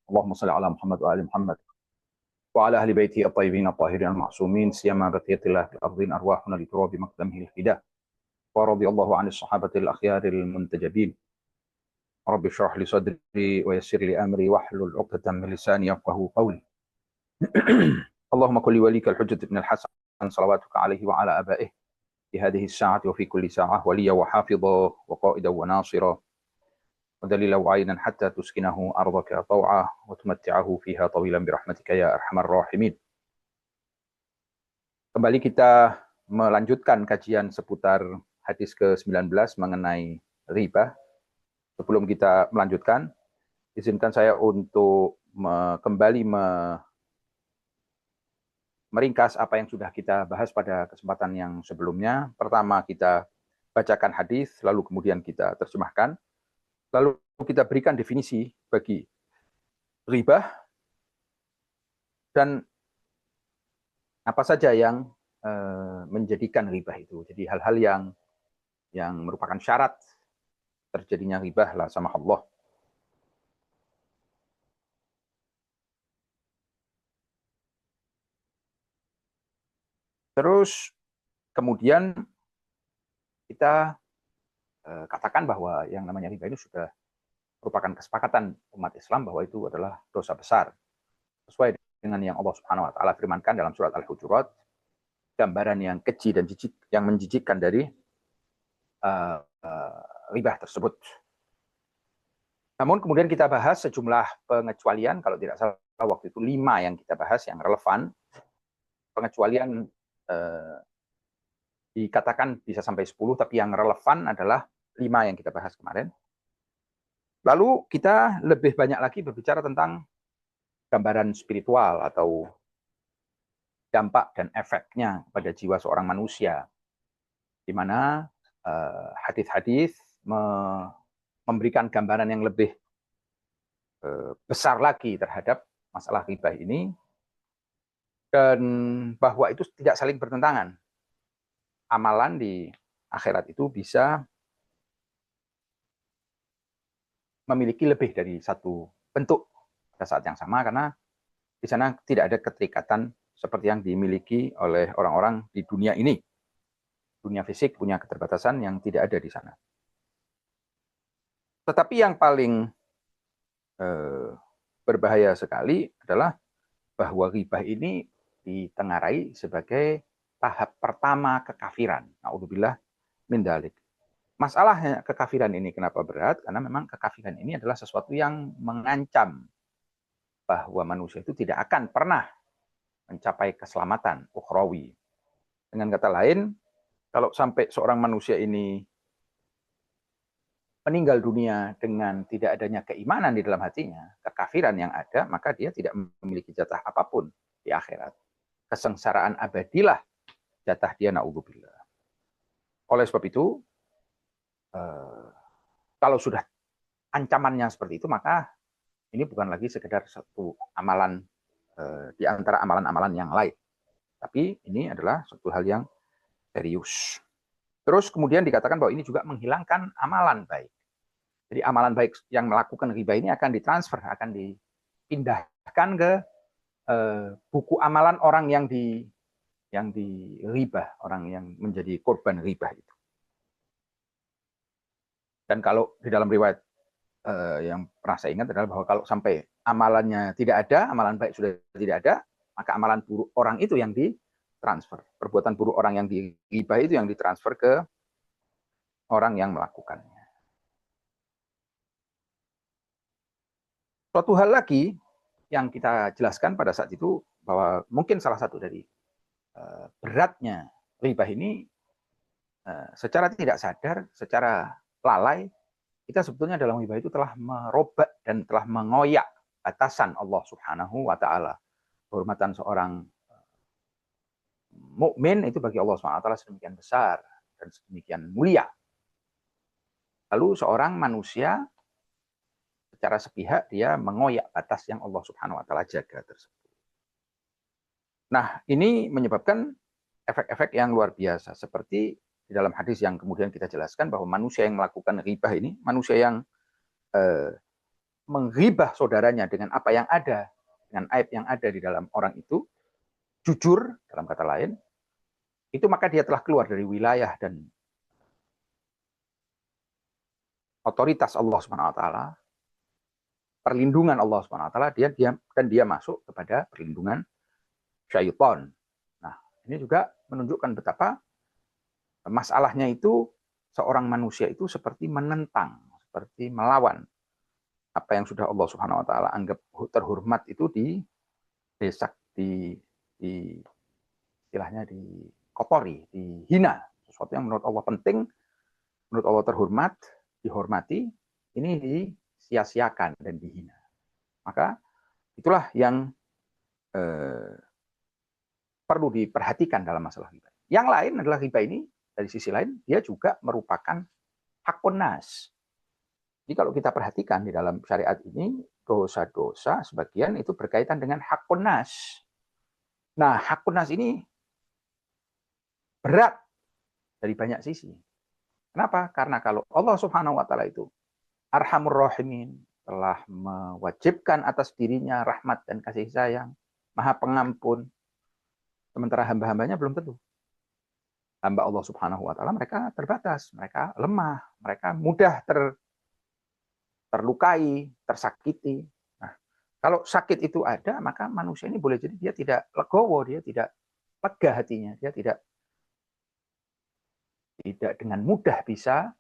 اللهم صل على محمد وآل محمد وعلى أهل بيته الطيبين الطاهرين المعصومين سيما بقية الله في الأرضين أرواحنا لتراب مقدمه الفداء ورضي الله عن الصحابة الأخيار المنتجبين. رب اشرح لي صدري ويسر لي أمري واحلل عقدة من لساني يفقهوا قولي. اللهم كن لوليك الحجة بن الحسن صلواتك عليه وعلى آبائه في هذه الساعة وفي كل ساعة وليا وحافظا وقائدا وناصرا ودليلا وعينا حتى تسكنه أرضك طوعا وتمتعه فيها طويلا برحمتك ya arhamar rahimin. Kembali kita melanjutkan kajian seputar hadis ke-19 mengenai riba. Sebelum kita melanjutkan, izinkan saya untuk kembali meringkas apa yang sudah kita bahas pada kesempatan yang sebelumnya. Pertama kita bacakan hadis, lalu kemudian kita terjemahkan. Lalu kita berikan definisi bagi riba dan apa saja yang menjadikan riba itu. Jadi hal-hal yang merupakan syarat terjadinya riba la sama Allah. Terus kemudian kita katakan bahwa yang namanya riba ini sudah merupakan kesepakatan umat Islam bahwa itu adalah dosa besar. Sesuai dengan yang Allah Subhanahu wa taala firmankan dalam surat Al-Hujurat, gambaran yang keji dan jijik, yang menjijikkan dari riba tersebut. Namun kemudian kita bahas sejumlah pengecualian, kalau tidak salah waktu itu 5 yang kita bahas yang relevan. Pengecualian dikatakan bisa sampai 10, tapi yang relevan adalah 5 yang kita bahas kemarin. Lalu kita lebih banyak lagi berbicara tentang gambaran spiritual atau dampak dan efeknya pada jiwa seorang manusia, di mana hadis-hadis memberikan gambaran yang lebih besar lagi terhadap masalah riba ini, dan bahwa itu tidak saling bertentangan. Amalan di akhirat itu bisa memiliki lebih dari satu bentuk pada saat yang sama, karena di sana tidak ada keterikatan seperti yang dimiliki oleh orang-orang di dunia ini. Dunia fisik punya keterbatasan yang tidak ada di sana. Tetapi yang paling berbahaya sekali adalah bahwa riba ini ditengarai sebagai tahap pertama kekafiran. Na'udzubillah min dzalik. Masalahnya kekafiran ini kenapa berat? Karena memang kekafiran ini adalah sesuatu yang mengancam bahwa manusia itu tidak akan pernah mencapai keselamatan ukhrawi. Dengan kata lain, kalau sampai seorang manusia ini meninggal dunia dengan tidak adanya keimanan di dalam hatinya, kekafiran yang ada, maka dia tidak memiliki jatah apapun di akhirat. Kesengsaraan abadilah jatah dia, na'udzubillah. Oleh sebab itu, kalau sudah ancamannya seperti itu, maka ini bukan lagi sekedar satu amalan di antara amalan-amalan yang lain. Tapi ini adalah suatu hal yang serius. Terus kemudian dikatakan bahwa ini juga menghilangkan amalan baik. Jadi amalan baik yang melakukan riba ini akan ditransfer, akan dipindahkan ke buku amalan orang yang riba, orang yang menjadi korban riba itu. Dan kalau di dalam riwayat yang pernah saya ingat adalah bahwa kalau sampai amalannya tidak ada, amalan baik sudah tidak ada, maka amalan buruk orang itu yang ditransfer. Perbuatan buruk orang yang di riba itu yang ditransfer ke orang yang melakukannya. Suatu hal lagi yang kita jelaskan pada saat itu, bahwa mungkin salah satu dari beratnya riba ini, secara tidak sadar, secara lalai, kita sebetulnya dalam riba itu telah merobak dan telah mengoyak batasan Allah Subhanahu wa taala. Kehormatan seorang mukmin itu bagi Allah Subhanahu wa taala sedemikian besar dan sedemikian mulia. Lalu seorang manusia secara sepihak dia mengoyak batas yang Allah Subhanahu wa taala jaga tersebut. Nah, ini menyebabkan efek-efek yang luar biasa, seperti di dalam hadis yang kemudian kita jelaskan bahwa manusia yang melakukan riba ini, manusia yang menghibah saudaranya dengan apa yang ada, dengan aib yang ada di dalam orang itu, jujur dalam kata lain, itu maka dia telah keluar dari wilayah dan otoritas Allah Subhanahu wa taala, perlindungan Allah Subhanahu wa taala, dia masuk kepada perlindungan syaitan. Nah, ini juga menunjukkan betapa masalahnya itu seorang manusia itu seperti menentang, seperti melawan apa yang sudah Allah Subhanahu wa taala anggap terhormat itu didesak, di istilahnya dikotori, dihina. Sesuatu yang menurut Allah penting, menurut Allah terhormat, dihormati, ini disia-siakan dan dihina. Maka itulah yang perlu diperhatikan dalam masalah riba. Yang lain adalah riba ini, dari sisi lain, dia juga merupakan hakun nas. Jadi kalau kita perhatikan di dalam syariat ini, dosa-dosa sebagian itu berkaitan dengan hakun nas. Nah, hakun nas ini berat dari banyak sisi. Kenapa? Karena kalau Allah Subhanahu wa taala itu Arhamur Rahimin, telah mewajibkan atas dirinya rahmat dan kasih sayang, Maha Pengampun, sementara hamba-hambanya belum tentu. Hamba Allah Subhanahu wa taala mereka terbatas, mereka lemah, mereka mudah terlukai, tersakiti. Nah, kalau sakit itu ada, maka manusia ini boleh jadi dia tidak legowo, dia tidak lega hatinya, dia tidak dengan mudah bisa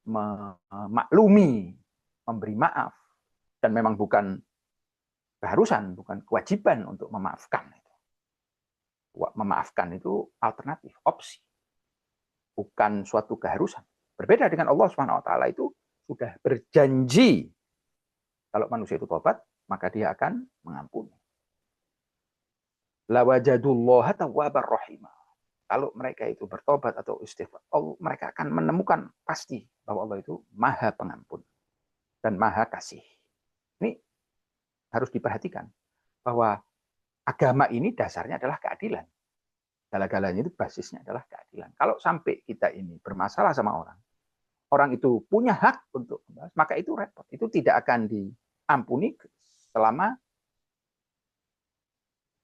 memaklumi, memberi maaf, dan memang bukan keharusan, bukan kewajiban untuk memaafkan. Memaafkan itu alternatif, opsi, bukan suatu keharusan. Berbeda dengan Allah Subhanahu wa taala itu sudah berjanji kalau manusia itu tobat, maka dia akan mengampuni. La wajadullaha tawwabar rahimah. Kalau mereka itu bertobat atau istighfar, mereka akan menemukan pasti bahwa Allah itu Maha Pengampun dan Maha Kasih. Ini harus diperhatikan bahwa agama ini dasarnya adalah keadilan. Segala-galanya itu basisnya adalah keadilan. Kalau sampai kita ini bermasalah sama orang, orang itu punya hak untuk membahas, maka itu repot. Itu tidak akan diampuni selama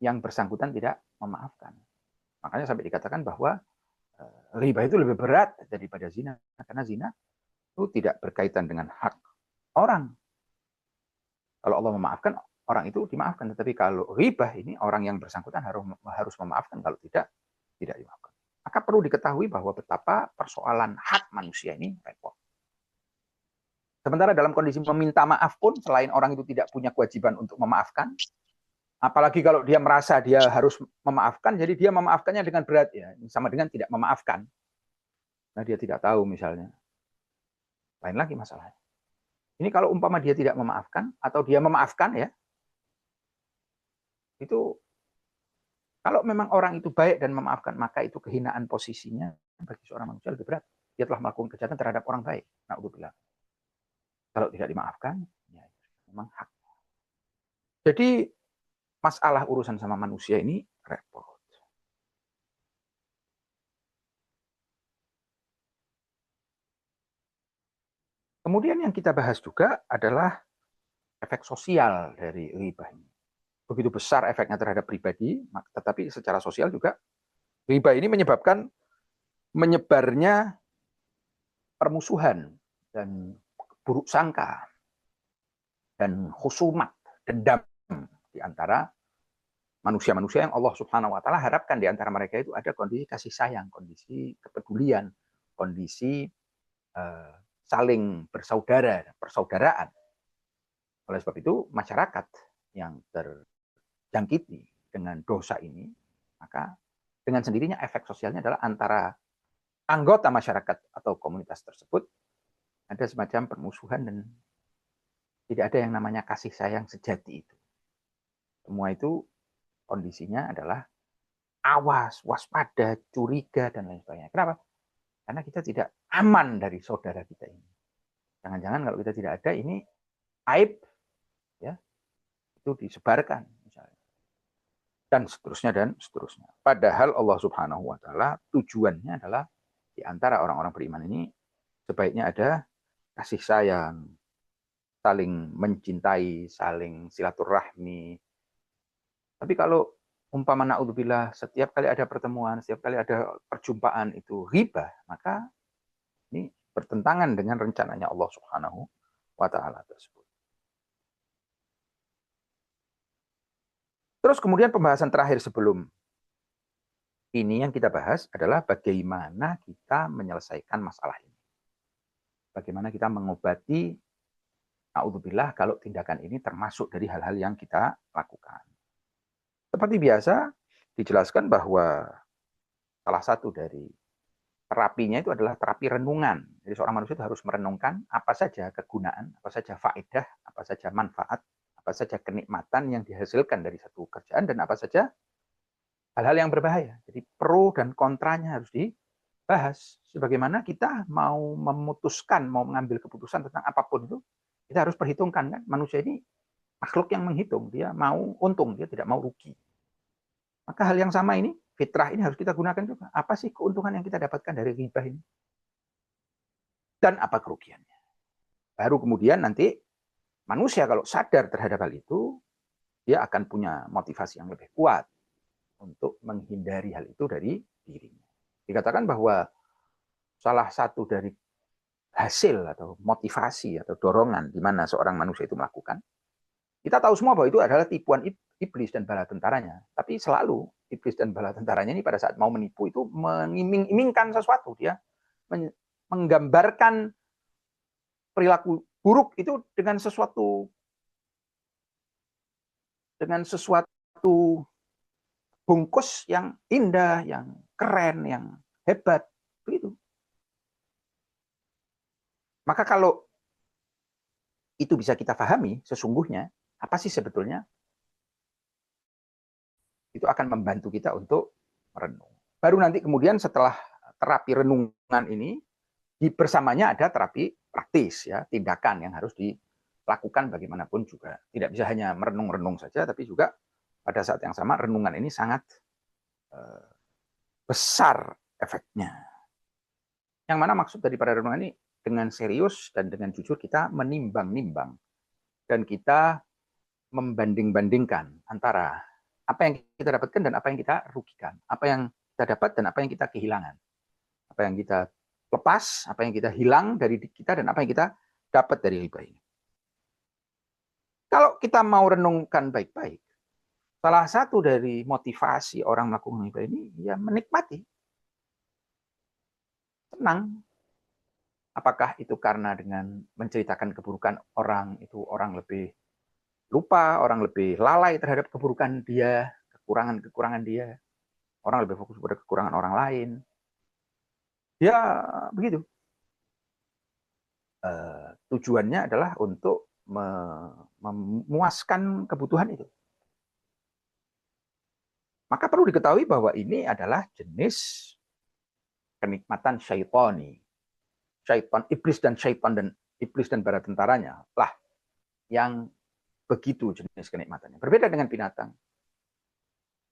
yang bersangkutan tidak memaafkan. Makanya sampai dikatakan bahwa riba itu lebih berat daripada zina. Karena zina itu tidak berkaitan dengan hak orang. Kalau Allah memaafkan, orang itu dimaafkan. Tetapi kalau riba ini, orang yang bersangkutan harus memaafkan. Kalau tidak dimaafkan. Maka perlu diketahui bahwa betapa persoalan hak manusia ini repot. Sementara dalam kondisi meminta maaf pun, selain orang itu tidak punya kewajiban untuk memaafkan, apalagi kalau dia merasa dia harus memaafkan, jadi dia memaafkannya dengan berat, ya, sama dengan tidak memaafkan. Nah, dia tidak tahu misalnya. Lain lagi masalahnya. Ini kalau umpama dia tidak memaafkan, atau dia memaafkan, ya, itu kalau memang orang itu baik dan memaafkan, maka itu kehinaan posisinya bagi seorang manusia lebih berat. Dia telah melakukan kejahatan terhadap orang baik. Na'udzubillah. Kalau tidak dimaafkan, ya memang hak. Jadi masalah urusan sama manusia ini repot. Kemudian yang kita bahas juga adalah efek sosial dari riba ini. Begitu besar efeknya terhadap pribadi, tetapi secara sosial juga riba ini menyebabkan menyebarnya permusuhan dan buruk sangka dan khusumat, dendam di antara manusia-manusia yang Allah Subhanahu wa taala harapkan di antara mereka itu ada kondisi kasih sayang, kondisi kepedulian, kondisi saling bersaudara, persaudaraan. Oleh sebab itu, masyarakat yang terjangkiti dengan dosa ini, maka dengan sendirinya efek sosialnya adalah antara anggota masyarakat atau komunitas tersebut ada semacam permusuhan dan tidak ada yang namanya kasih sayang sejati itu. Semua itu kondisinya adalah awas, waspada, curiga, dan lain sebagainya. Kenapa? Karena kita tidak aman dari saudara kita ini. Jangan-jangan kalau kita tidak ada, ini aib, ya, itu disebarkan misalnya. Dan seterusnya. Padahal Allah Subhanahu wa taala tujuannya adalah di antara orang-orang beriman ini sebaiknya ada kasih sayang, saling mencintai, saling silaturahmi. Tapi kalau umpama naudzubillah setiap kali ada pertemuan, setiap kali ada perjumpaan itu ghibah, maka ini bertentangan dengan rencananya Allah Subhanahu wa taala tersebut. Terus kemudian pembahasan terakhir sebelum ini yang kita bahas adalah bagaimana kita menyelesaikan masalah ini. Bagaimana kita mengobati naudzubillah kalau tindakan ini termasuk dari hal-hal yang kita lakukan. Seperti biasa dijelaskan bahwa salah satu dari terapinya itu adalah terapi renungan. Jadi seorang manusia itu harus merenungkan apa saja kegunaan, apa saja faedah, apa saja manfaat, apa saja kenikmatan yang dihasilkan dari satu kerjaan dan apa saja hal-hal yang berbahaya. Jadi pro dan kontranya harus dibahas. Sebagaimana kita mau memutuskan, mau mengambil keputusan tentang apapun itu, kita harus perhitungkan kan. Manusia ini makhluk yang menghitung, dia mau untung, dia tidak mau rugi. Maka hal yang sama ini, fitrah ini harus kita gunakan juga. Apa sih keuntungan yang kita dapatkan dari ghibah ini? Dan apa kerugiannya? Baru kemudian nanti manusia kalau sadar terhadap hal itu, dia akan punya motivasi yang lebih kuat untuk menghindari hal itu dari dirinya. Dikatakan bahwa salah satu dari hasil atau motivasi atau dorongan di mana seorang manusia itu melakukan, kita tahu semua bahwa itu adalah tipuan iblis dan bala tentaranya. Tapi selalu iblis dan bala tentaranya ini pada saat mau menipu itu mengiming-imingkan sesuatu. Dia menggambarkan perilaku buruk itu dengan sesuatu bungkus yang indah, yang keren, yang hebat. Begitu. Maka kalau itu bisa kita pahami sesungguhnya, apa sih sebetulnya? Itu akan membantu kita untuk merenung. Baru nanti kemudian setelah terapi renungan ini, bersamanya ada terapi praktis, ya, tindakan yang harus dilakukan bagaimanapun juga. Tidak bisa hanya merenung-renung saja, tapi juga pada saat yang sama renungan ini sangat besar efeknya. Yang mana maksud daripada renungan ini? Dengan serius dan dengan jujur kita menimbang-nimbang dan kita membanding-bandingkan antara apa yang kita dapatkan dan apa yang kita rugikan, apa yang kita dapat dan apa yang kita kehilangan, apa yang kita lepas, apa yang kita hilang dari kita dan apa yang kita dapat dari ghibah ini. Kalau kita mau renungkan baik-baik, salah satu dari motivasi orang melakukan ghibah ini ya menikmati, senang. Apakah itu karena dengan menceritakan keburukan orang, itu orang lebih lupa, orang lebih lalai terhadap keburukan dia, kekurangan-kekurangan dia, orang lebih fokus pada kekurangan orang lain. Ya, begitu. Tujuannya adalah untuk memuaskan kebutuhan itu. Maka perlu diketahui bahwa ini adalah jenis kenikmatan syaitani. Syaitan, iblis dan para tentaranya lah yang begitu jenis kenikmatannya. Berbeda dengan binatang.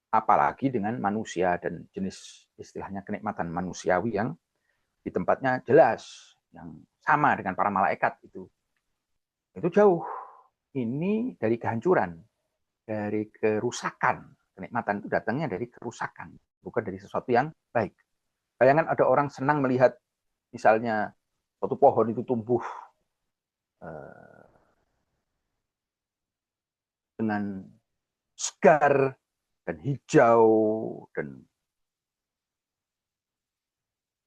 Apalagi dengan manusia dan jenis istilahnya kenikmatan manusiawi yang di tempatnya jelas, yang sama dengan para malaikat itu jauh. Ini dari kehancuran, dari kerusakan. Kenikmatan itu datangnya dari kerusakan, bukan dari sesuatu yang baik. Bayangkan ada orang senang melihat misalnya suatu pohon itu tumbuh dengan segar dan hijau dan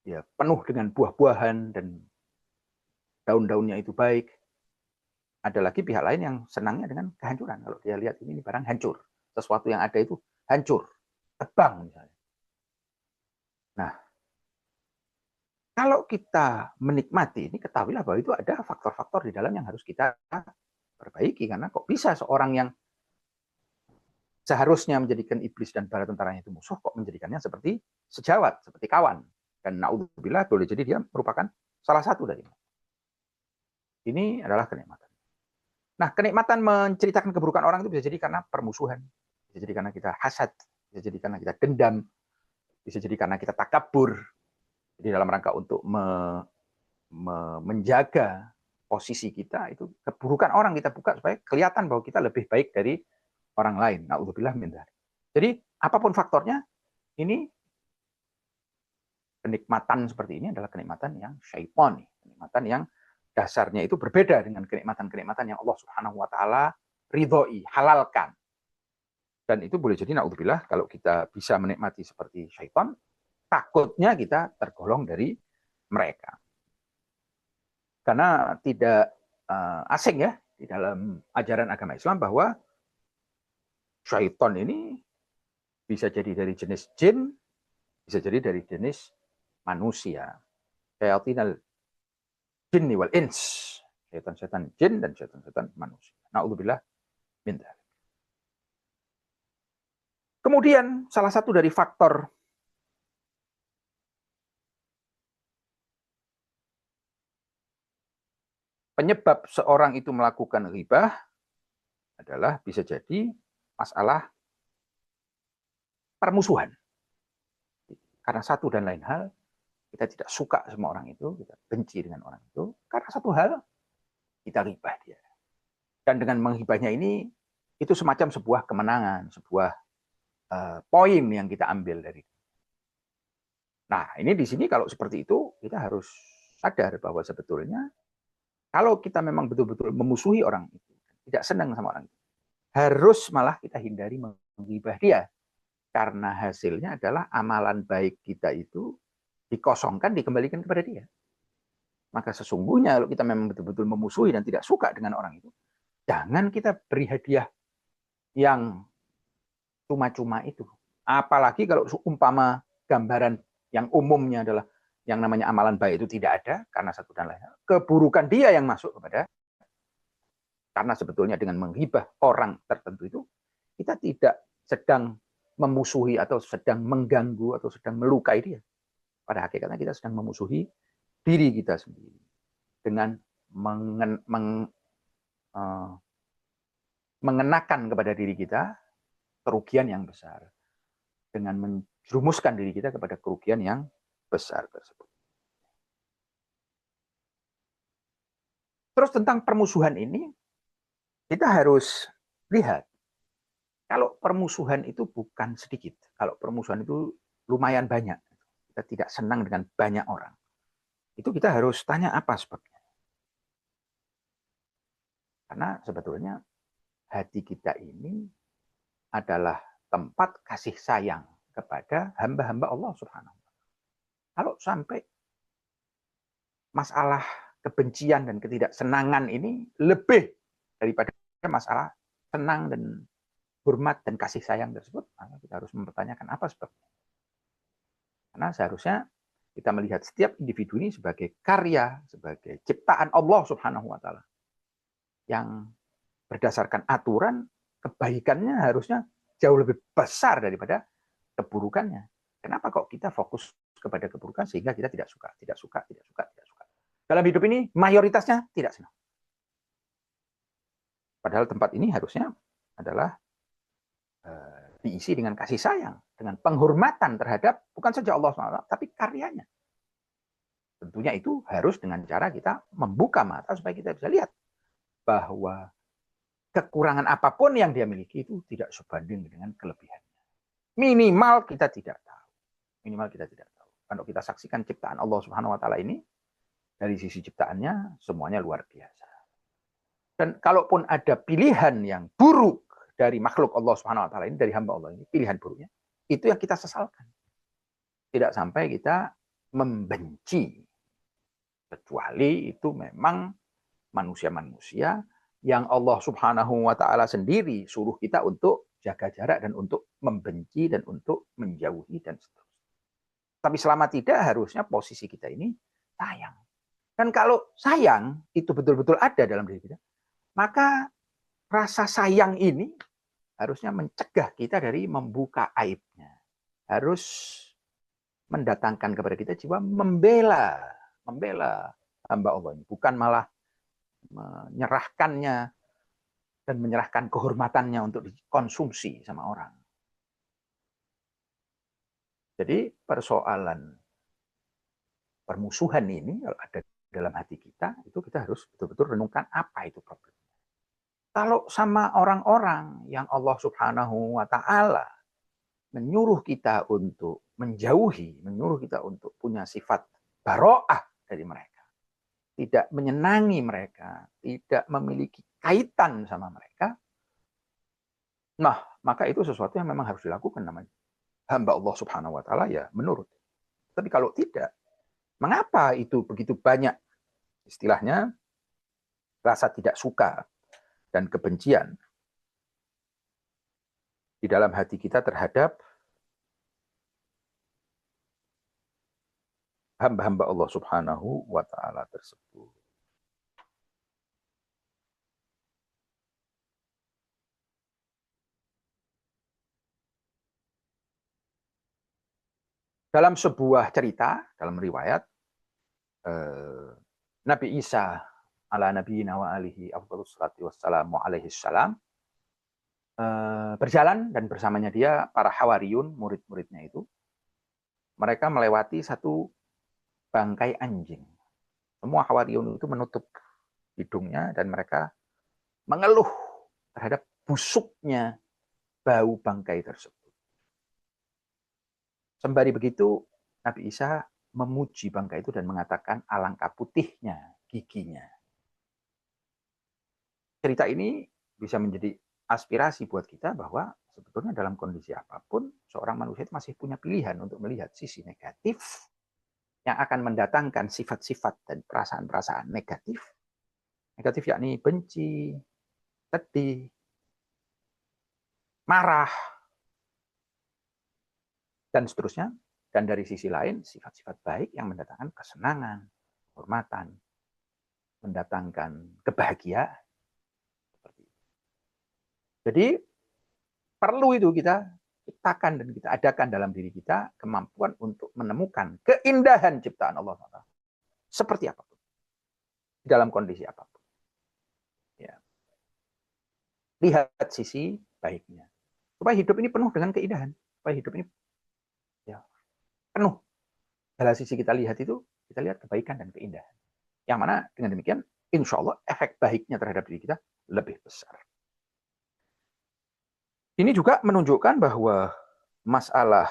ya penuh dengan buah-buahan dan daun-daunnya itu baik. Ada lagi pihak lain yang senangnya dengan kehancuran. Kalau dia lihat ini barang hancur, sesuatu yang ada itu hancur, tebang misalnya. Nah, kalau kita menikmati ini, ketahuilah bahwa itu ada faktor-faktor di dalam yang harus kita perbaiki. Karena kok bisa seorang yang seharusnya menjadikan iblis dan bala tentaranya itu musuh, kok menjadikannya seperti sejawat, seperti kawan. Dan naudzubillah boleh jadi dia merupakan salah satu dari mereka. Ini adalah kenikmatan. Nah, kenikmatan menceritakan keburukan orang itu bisa jadi karena permusuhan, bisa jadi karena kita hasad, bisa jadi karena kita dendam, bisa jadi karena kita takabur. Jadi dalam rangka untuk menjaga posisi kita itu keburukan orang kita buka supaya kelihatan bahwa kita lebih baik dari orang lain. Na'udzubillah min dzalik. Jadi apapun faktornya, ini kenikmatan seperti ini adalah kenikmatan yang syaitan, kenikmatan yang dasarnya itu berbeda dengan kenikmatan-kenikmatan yang Allah Subhanahu wa taala ridhoi, halalkan. Dan itu boleh jadi na'udzubillah kalau kita bisa menikmati seperti syaitan, takutnya kita tergolong dari mereka. Karena tidak asing ya di dalam ajaran agama Islam bahwa syaitan ini bisa jadi dari jenis jin, bisa jadi dari jenis manusia. Syayatinal jinni wal ins. Syaitan-syaitan jin dan syaitan-syaitan manusia. Na'udzubillah min dzalik. Kemudian salah satu dari faktor penyebab seorang itu melakukan ghibah adalah bisa jadi masalah permusuhan. Karena satu dan lain hal, kita tidak suka sama orang itu, kita benci dengan orang itu, karena satu hal, kita ghibah dia. Dan dengan menghibahnya ini, itu semacam sebuah kemenangan, sebuah poin yang kita ambil dari. Nah, ini di sini kalau seperti itu, kita harus sadar bahwa sebetulnya, kalau kita memang betul-betul memusuhi orang itu, tidak senang sama orang itu, harus malah kita hindari menghibah dia. Karena hasilnya adalah amalan baik kita itu dikosongkan, dikembalikan kepada dia. Maka sesungguhnya kalau kita memang betul-betul memusuhi dan tidak suka dengan orang itu, jangan kita beri hadiah yang cuma-cuma itu. Apalagi kalau umpama gambaran yang umumnya adalah yang namanya amalan baik itu tidak ada, karena satu dan lain hal, keburukan dia yang masuk kepada, karena sebetulnya dengan menghibah orang tertentu itu, kita tidak sedang memusuhi atau sedang mengganggu atau sedang melukai dia. Pada hakikatnya kita sedang memusuhi diri kita sendiri dengan mengenakan kepada diri kita kerugian yang besar, dengan menjerumuskan diri kita kepada kerugian yang besar tersebut. Terus tentang permusuhan ini, kita harus lihat, kalau permusuhan itu bukan sedikit, kalau permusuhan itu lumayan banyak, kita tidak senang dengan banyak orang, itu kita harus tanya apa sebabnya. Karena sebetulnya hati kita ini adalah tempat kasih sayang kepada hamba-hamba Allah Subhanahu wa taala. Kalau sampai masalah kebencian dan ketidaksenangan ini lebih daripada masalah senang dan hormat dan kasih sayang tersebut, maka kita harus mempertanyakan apa sebabnya. Karena seharusnya kita melihat setiap individu ini sebagai karya, sebagai ciptaan Allah Subhanahu wa taala. Yang berdasarkan aturan, kebaikannya harusnya jauh lebih besar daripada keburukannya. Kenapa kok kita fokus kepada keburukan sehingga kita tidak suka. Dalam hidup ini mayoritasnya tidak senang. Padahal tempat ini harusnya adalah diisi dengan kasih sayang, dengan penghormatan terhadap bukan saja Allah SWT, tapi karyanya. Tentunya itu harus dengan cara kita membuka mata supaya kita bisa lihat bahwa kekurangan apapun yang dia miliki itu tidak sebanding dengan kelebihannya. Minimal kita tidak tahu. Kalau kita saksikan ciptaan Allah Subhanahu wa taala ini, dari sisi ciptaannya semuanya luar biasa. Dan kalaupun ada pilihan yang buruk dari makhluk Allah Subhanahu wa taala ini, dari hamba Allah ini, pilihan buruknya, itu yang kita sesalkan. Tidak sampai kita membenci. Kecuali itu memang manusia-manusia yang Allah Subhanahu wa taala sendiri suruh kita untuk jaga jarak dan untuk membenci dan untuk menjauhi dan seterusnya. Tapi selama tidak, harusnya posisi kita ini sayang. Dan kalau sayang itu betul-betul ada dalam diri kita, maka rasa sayang ini harusnya mencegah kita dari membuka aibnya. Harus mendatangkan kepada kita jiwa membela hamba Allah ini, bukan malah menyerahkannya dan menyerahkan kehormatannya untuk dikonsumsi sama orang. Jadi persoalan permusuhan ini kalau ada dalam hati kita, itu kita harus betul-betul renungkan apa itu problem. Kalau sama orang-orang yang Allah Subhanahu wa Ta'ala menyuruh kita untuk menjauhi, menyuruh kita untuk punya sifat baro'ah dari mereka, tidak menyenangi mereka, tidak memiliki kaitan sama mereka, nah, maka itu sesuatu yang memang harus dilakukan namanya. Hamba Allah Subhanahu wa Ta'ala ya menurut. Tapi kalau tidak, mengapa itu begitu banyak istilahnya rasa tidak suka dan kebencian di dalam hati kita terhadap hamba-hamba Allah Subhanahu wa Ta'ala tersebut. Dalam sebuah cerita, dalam riwayat, Nabi Isa ala nabiyina wa alihi afdhalus salati wassalamu alaihi salam berjalan, dan bersamanya dia para hawariyun, murid-muridnya itu, mereka melewati satu bangkai anjing. Semua hawariyun itu menutup hidungnya dan mereka mengeluh terhadap busuknya bau bangkai tersebut. Sembari begitu, Nabi Isa memuji bangkai itu dan mengatakan alangkah putihnya giginya. Cerita ini bisa menjadi aspirasi buat kita bahwa sebetulnya dalam kondisi apapun, seorang manusia itu masih punya pilihan untuk melihat sisi negatif yang akan mendatangkan sifat-sifat dan perasaan-perasaan negatif. Negatif yakni benci, sedih, marah, dan seterusnya. Dan dari sisi lain, sifat-sifat baik yang mendatangkan kesenangan, kehormatan, mendatangkan kebahagiaan. Jadi, perlu itu kita ciptakan dan kita adakan dalam diri kita kemampuan untuk menemukan keindahan ciptaan Allah SWT. Seperti apapun. Dalam kondisi apapun. Ya. Lihat sisi baiknya. Supaya hidup ini penuh dengan keindahan. Supaya hidup ini penuh. Dalam sisi kita lihat itu, kita lihat kebaikan dan keindahan. Yang mana dengan demikian, insya Allah efek baiknya terhadap diri kita lebih besar. Ini juga menunjukkan bahwa masalah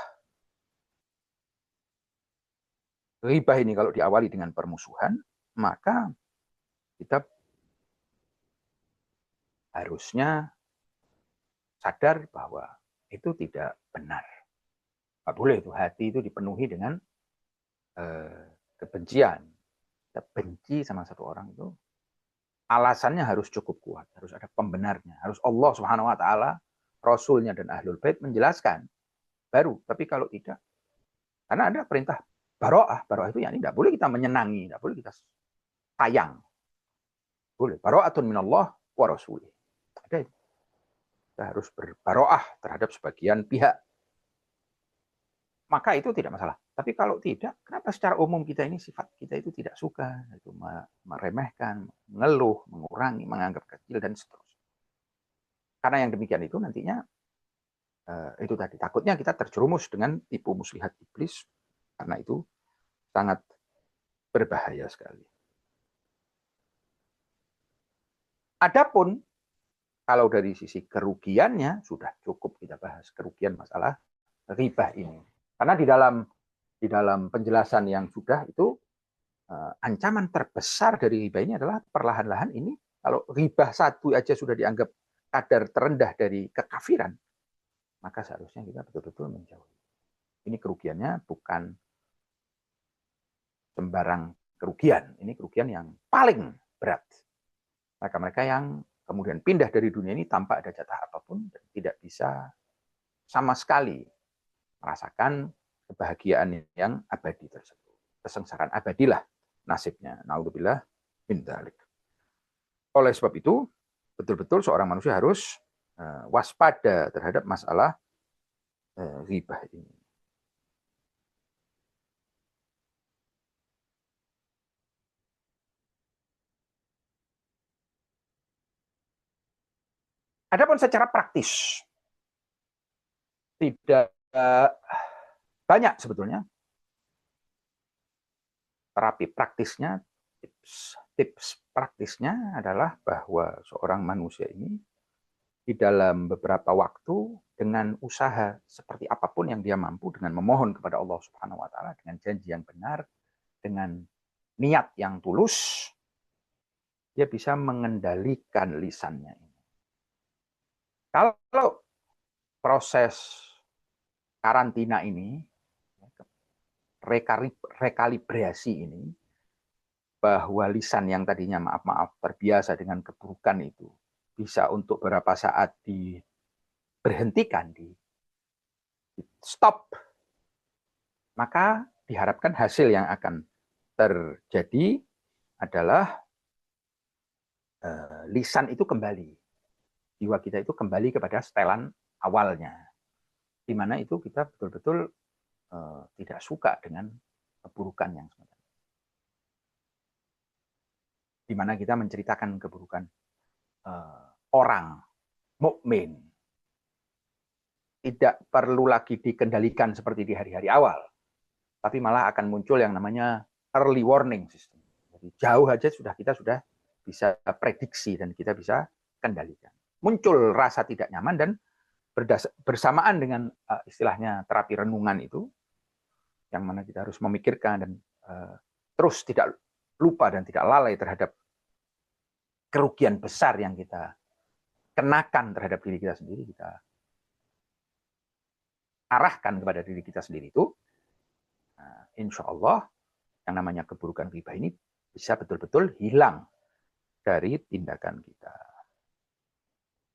ghibah ini kalau diawali dengan permusuhan, maka kita harusnya sadar bahwa itu tidak benar. Nggak boleh itu hati itu dipenuhi dengan kebencian. Kita benci sama satu orang itu, alasannya harus cukup kuat, harus ada pembenarnya, harus Allah Subhanahu wa Ta'ala, Rasulnya dan Ahlul Bait menjelaskan baru. Tapi kalau tidak, karena ada perintah baro'ah, baro'ah itu yakni tidak boleh kita menyenangi, tidak boleh kita sayang, boleh baro'atun minallah wa rasulih. Ada itu. Kita harus berbaro'ah terhadap sebagian pihak. Maka itu tidak masalah. Tapi kalau tidak, kenapa secara umum kita ini sifat kita itu tidak suka, itu meremehkan, mengeluh, mengurangi, menganggap kecil dan seterusnya. Karena yang demikian itu nantinya itu tadi takutnya kita terjerumus dengan tipu muslihat iblis, karena itu sangat berbahaya sekali. Adapun kalau dari sisi kerugiannya sudah cukup kita bahas kerugian masalah ghibah ini. Karena di dalam penjelasan yang sudah itu ancaman terbesar dari ghibah ini adalah perlahan-lahan ini kalau ghibah satu aja sudah dianggap kadar terendah dari kekafiran, maka seharusnya kita betul-betul menjauhi. Ini kerugiannya bukan sembarang kerugian, ini kerugian yang paling berat. Mereka-mereka yang kemudian pindah dari dunia ini tanpa ada jatah apapun dan tidak bisa sama sekali merasakan kebahagiaan yang abadi tersebut. Kesengsaraan abadilah nasibnya. Naudzubillah min dzalik. Oleh sebab itu, betul-betul seorang manusia harus waspada terhadap masalah ghibah ini. Adapun secara praktis, tidak banyak sebetulnya terapi praktisnya tips praktisnya adalah bahwa seorang manusia ini di dalam beberapa waktu dengan usaha seperti apapun yang dia mampu, dengan memohon kepada Allah Subhanahu wa taala, dengan janji yang benar, dengan niat yang tulus, dia bisa mengendalikan lisannya ini. Kalau proses karantina ini, rekalibrasi ini, bahwa lisan yang tadinya maaf-maaf terbiasa dengan keburukan itu bisa untuk beberapa saat diberhentikan, di stop, maka diharapkan hasil yang akan terjadi adalah lisan itu kembali, jiwa kita itu kembali kepada setelan awalnya, di mana itu kita betul-betul tidak suka dengan keburukan yang sebenarnya. Di mana kita menceritakan keburukan orang mukmin, tidak perlu lagi dikendalikan seperti di hari-hari awal, tapi malah akan muncul yang namanya early warning system. Jadi jauh aja kita sudah bisa prediksi dan kita bisa kendalikan. Muncul rasa tidak nyaman dan bersamaan dengan istilahnya terapi renungan itu, yang mana kita harus memikirkan dan terus tidak lupa dan tidak lalai terhadap kerugian besar yang kita kenakan terhadap diri kita sendiri, kita arahkan kepada diri kita sendiri itu, insya Allah yang namanya keburukan ghibah ini bisa betul-betul hilang dari tindakan kita.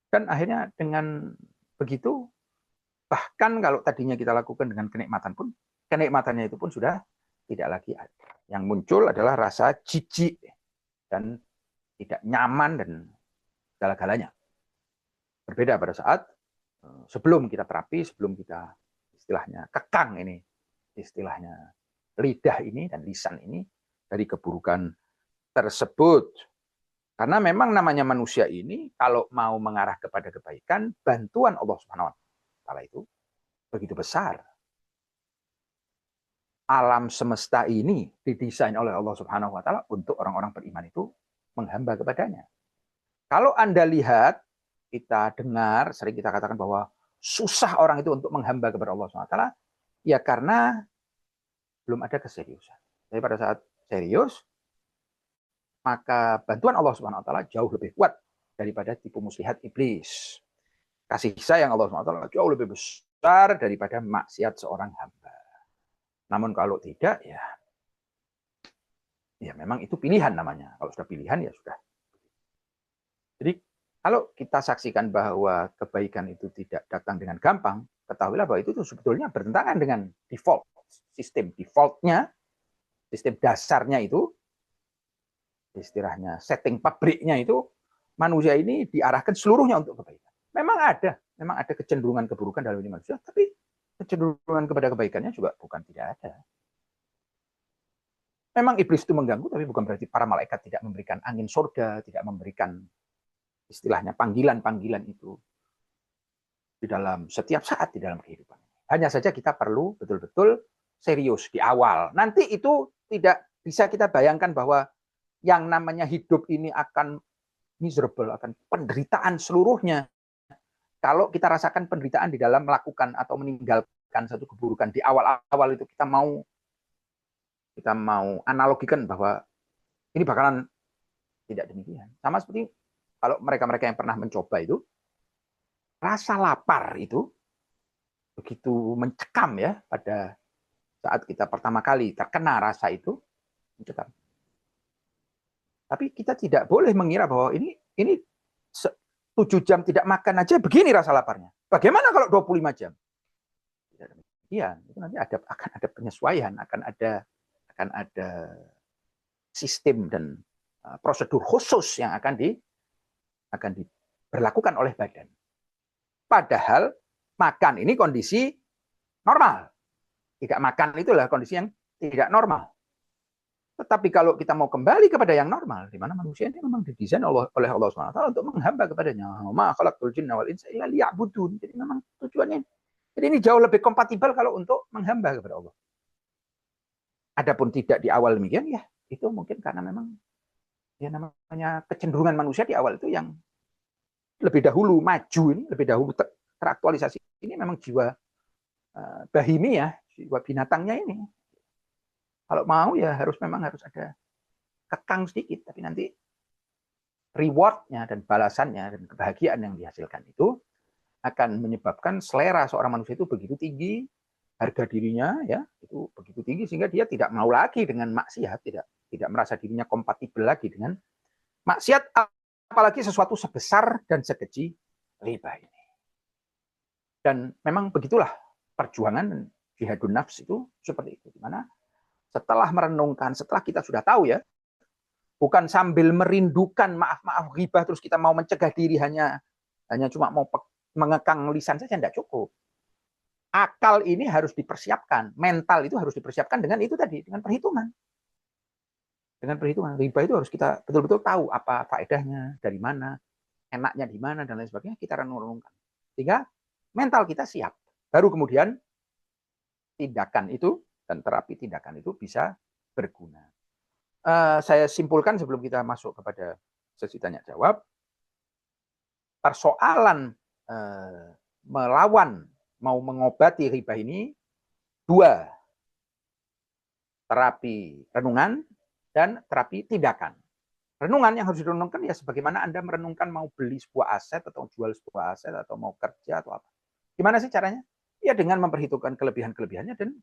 Dan akhirnya dengan begitu, bahkan kalau tadinya kita lakukan dengan kenikmatan pun, kenikmatannya itu pun sudah tidak lagi ada. Yang muncul adalah rasa jijik dan tidak nyaman dan segala-galanya. Berbeda pada saat sebelum kita terapi, sebelum kita istilahnya kekang ini, istilahnya lidah ini dan lisan ini dari keburukan tersebut. Karena memang namanya manusia ini kalau mau mengarah kepada kebaikan, bantuan Allah Subhanahu wa taala itu begitu besar. Alam semesta ini didesain oleh Allah Subhanahu wa taala untuk orang-orang beriman itu menghamba kepadanya. Kalau Anda lihat, kita dengar, sering kita katakan bahwa susah orang itu untuk menghamba kepada Allah Subhanahu wa taala, ya karena belum ada keseriusan. Tapi pada saat serius, maka bantuan Allah Subhanahu wa taala jauh lebih kuat daripada tipu muslihat iblis. Kasih sayang Allah Subhanahu wa taala jauh lebih besar daripada maksiat seorang hamba. Namun kalau tidak, ya memang itu pilihan namanya. Kalau sudah pilihan, ya sudah. Jadi kalau kita saksikan bahwa kebaikan itu tidak datang dengan gampang, ketahuilah bahwa itu sebetulnya bertentangan dengan default. Sistem defaultnya, sistem dasarnya itu, istilahnya setting pabriknya itu, manusia ini diarahkan seluruhnya untuk kebaikan. Memang ada kecenderungan keburukan dalam diri manusia, tapi kecenderungan kepada kebaikannya juga bukan tidak ada. Memang iblis itu mengganggu, tapi bukan berarti para malaikat tidak memberikan angin surga, tidak memberikan istilahnya panggilan-panggilan itu di dalam setiap saat di dalam kehidupan. Hanya saja kita perlu betul-betul serius di awal. Nanti itu tidak bisa kita bayangkan bahwa yang namanya hidup ini akan miserable, akan penderitaan seluruhnya. Kalau kita rasakan penderitaan di dalam melakukan atau meninggalkan satu keburukan di awal-awal itu, kita mau analogikan bahwa ini bakalan tidak demikian. Sama seperti kalau mereka-mereka yang pernah mencoba itu, rasa lapar itu begitu mencekam ya pada saat kita pertama kali terkena rasa itu, mencekam. Tapi kita tidak boleh mengira bahwa ini 7 jam tidak makan aja begini rasa laparnya. Bagaimana kalau 25 jam? Tidak demikian. Itu nanti akan ada penyesuaian, akan ada sistem dan prosedur khusus yang akan diberlakukan oleh badan. Padahal makan ini kondisi normal. Tidak makan itulah kondisi yang tidak normal. Tetapi kalau kita mau kembali kepada yang normal, di mana manusia ini memang didesain oleh Allah SWT untuk menghamba kepadanya. Ma khalaqtul jinna wal insa illa liya'budun. Jadi memang tujuannya. Jadi ini jauh lebih kompatibel kalau untuk menghamba kepada Allah. Adapun tidak di awal demikian, ya itu mungkin karena memang Ya namanya kecenderungan manusia di awal itu yang lebih dahulu maju ini, lebih dahulu teraktualisasi ini memang jiwa bahimi ya, jiwa binatangnya ini. Kalau mau ya memang harus ada kekang sedikit, tapi nanti rewardnya dan balasannya dan kebahagiaan yang dihasilkan itu akan menyebabkan selera seorang manusia itu begitu tinggi, harga dirinya ya itu begitu tinggi sehingga dia tidak mau lagi dengan maksiat, tidak merasa dirinya kompatibel lagi dengan maksiat, apalagi sesuatu sebesar dan sekeji riba ini. Dan memang begitulah perjuangan jihadun nafs itu seperti itu, dimana setelah merenungkan, setelah kita sudah tahu ya, bukan sambil merindukan maaf riba terus kita mau mencegah diri hanya cuma mau mengekang lisan saja tidak cukup. Akal ini harus dipersiapkan, mental itu harus dipersiapkan dengan itu tadi, dengan perhitungan. Dengan perhitungan, riba itu harus kita betul-betul tahu apa faedahnya, dari mana, enaknya di mana, dan lain sebagainya, kita renung-renungkan. Sehingga mental kita siap. Baru kemudian tindakan itu, dan terapi tindakan itu bisa berguna. Saya simpulkan sebelum kita masuk kepada sesi tanya-jawab, persoalan melawan, mau mengobati riba ini, dua, terapi renungan dan terapi tindakan. Renungan yang harus direnungkan ya sebagaimana Anda merenungkan mau beli sebuah aset atau jual sebuah aset atau mau kerja atau apa. Gimana sih caranya? Ya dengan memperhitungkan kelebihan-kelebihannya dan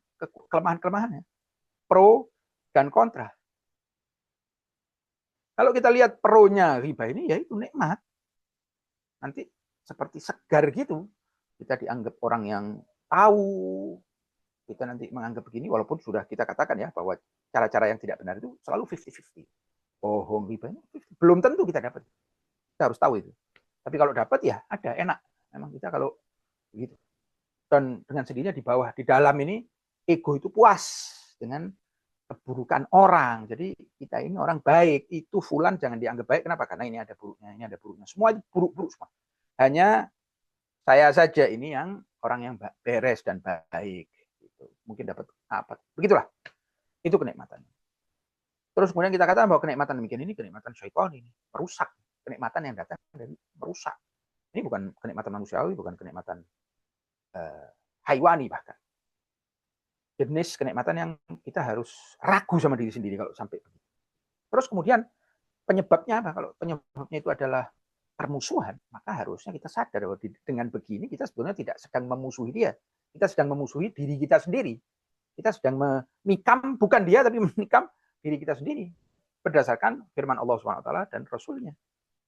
kelemahan-kelemahannya. Pro dan kontra. Kalau kita lihat pro-nya riba ini ya itu nikmat. Nanti seperti segar gitu. Kita dianggap orang yang tahu, kita nanti menganggap begini, walaupun sudah kita katakan ya bahwa cara-cara yang tidak benar itu selalu 50-50. Bohong riba ini belum tentu kita dapat. Kita harus tahu itu. Tapi kalau dapat ya ada enak. Memang kita kalau begitu. Dan dengan sendirinya di bawah, di dalam ini ego itu puas dengan keburukan orang. Jadi kita ini orang baik, itu fulan jangan dianggap baik. Kenapa? Karena ini ada buruknya, ini ada buruknya. Semua itu buruk-buruk semua. Hanya saya saja ini yang orang yang beres dan baik. Gitu. Mungkin dapat apa? Begitulah. Itu kenikmatannya. Terus kemudian kita katakan bahwa kenikmatan demikian ini kenikmatan syaitan ini, merusak. Kenikmatan yang datang dari merusak. Ini bukan kenikmatan manusiawi, bukan kenikmatan haiwani bahkan. Jenis kenikmatan yang kita harus ragu sama diri sendiri kalau sampai begitu. Terus kemudian penyebabnya apa? Kalau penyebabnya itu adalah permusuhan, maka harusnya kita sadar bahwa dengan begini kita sebenarnya tidak sedang memusuhi dia. Kita sedang memusuhi diri kita sendiri. Kita sedang menikam, bukan dia, tapi menikam diri kita sendiri. Berdasarkan firman Allah SWT dan Rasulnya.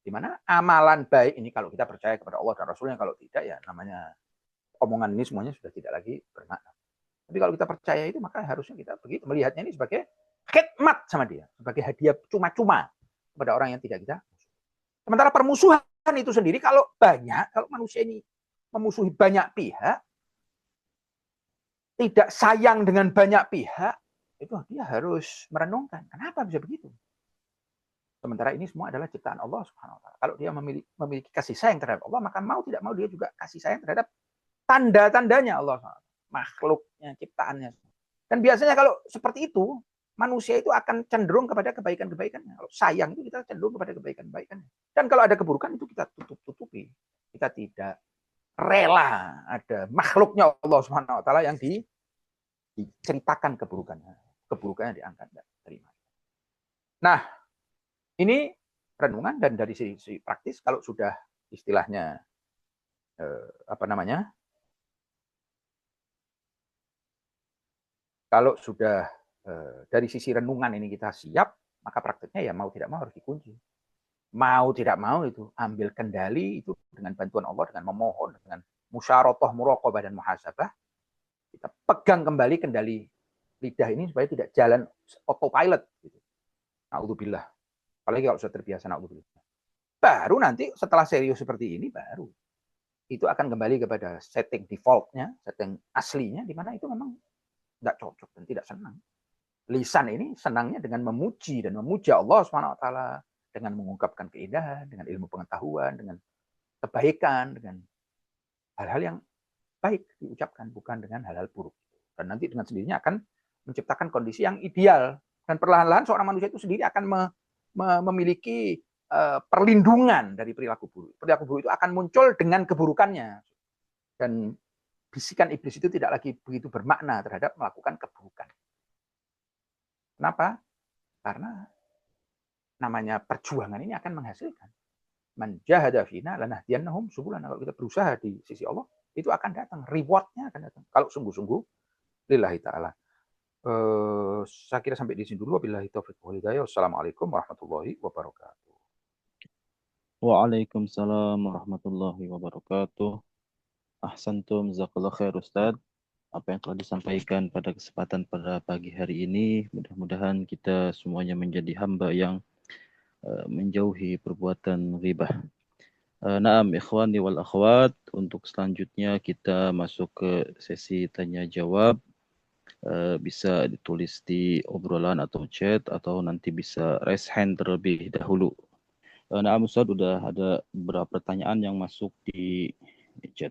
Di mana amalan baik ini kalau kita percaya kepada Allah dan Rasulnya, kalau tidak ya namanya omongan ini semuanya sudah tidak lagi bermakna. Tapi kalau kita percaya itu, maka harusnya kita begitu melihatnya ini sebagai khidmat sama dia, sebagai hadiah cuma-cuma kepada orang yang tidak kita. Sementara permusuhan itu sendiri kalau banyak, kalau manusia ini memusuhi banyak pihak, tidak sayang dengan banyak pihak, itu dia harus merenungkan. Kenapa bisa begitu? Sementara ini semua adalah ciptaan Allah Subhanahu wa taala. Kalau dia memiliki kasih sayang terhadap Allah, maka mau tidak mau dia juga kasih sayang terhadap tanda-tandanya Allah SWT. Makhluknya, ciptaannya. Dan biasanya kalau seperti itu, manusia itu akan cenderung kepada kebaikan-kebaikannya. Kalau sayang itu kita cenderung kepada kebaikan-kebaikannya. Dan kalau ada keburukan itu kita tutup-tutupi. Kita tidak rela ada makhluknya Allah Subhanahu wa taala yang diceritakan keburukannya. Keburukannya diangkat dan terima. Nah, ini renungan dan dari sisi praktis kalau sudah istilahnya kalau sudah dari sisi renungan ini kita siap, maka prakteknya ya mau tidak mau harus dikunci. Mau tidak mau itu ambil kendali itu dengan bantuan Allah, dengan memohon, dengan musyarotoh, muraqabah dan muhasabah. Kita pegang kembali kendali lidah ini supaya tidak jalan autopilot. Gitu. Na'udzubillah. Apalagi kalau sudah terbiasa, na'udzubillah. Baru nanti setelah serius seperti ini, baru itu akan kembali kepada setting defaultnya, setting aslinya, di mana itu memang nggak cocok dan tidak senang. Lisan ini senangnya dengan memuji dan memuja Allah SWT, dengan mengungkapkan keindahan, dengan ilmu pengetahuan, dengan kebaikan, dengan hal-hal yang baik diucapkan, bukan dengan hal-hal buruk. Dan nanti dengan sendirinya akan menciptakan kondisi yang ideal. Dan perlahan-lahan seorang manusia itu sendiri akan memiliki perlindungan dari perilaku buruk. Perilaku buruk itu akan muncul dengan keburukannya. Dan bisikan iblis itu tidak lagi begitu bermakna terhadap melakukan keburukan. Kenapa? Karena namanya perjuangan ini akan menghasilkan. Man jahada fina lanahdiyannahum subulana. Kalau kita berusaha di sisi Allah, itu akan datang. Reward-nya akan datang. Kalau sungguh-sungguh, lillahi ta'ala. Saya kira sampai di sini dulu. Wabillahi taufiq wal hidayah. Wassalamualaikum warahmatullahi wabarakatuh. Waalaikumsalam warahmatullahi wabarakatuh. Ahsantum, jazakallah khair Ustadz. Apa yang telah disampaikan pada kesempatan pada pagi hari ini, mudah-mudahan kita semuanya menjadi hamba yang menjauhi perbuatan ghibah. Naam ikhwani wal akhwat, untuk selanjutnya kita masuk ke sesi tanya jawab. Bisa ditulis di obrolan atau chat, atau nanti bisa raise hand terlebih dahulu. Nah, Ustaz, udah ada beberapa pertanyaan yang masuk di chat.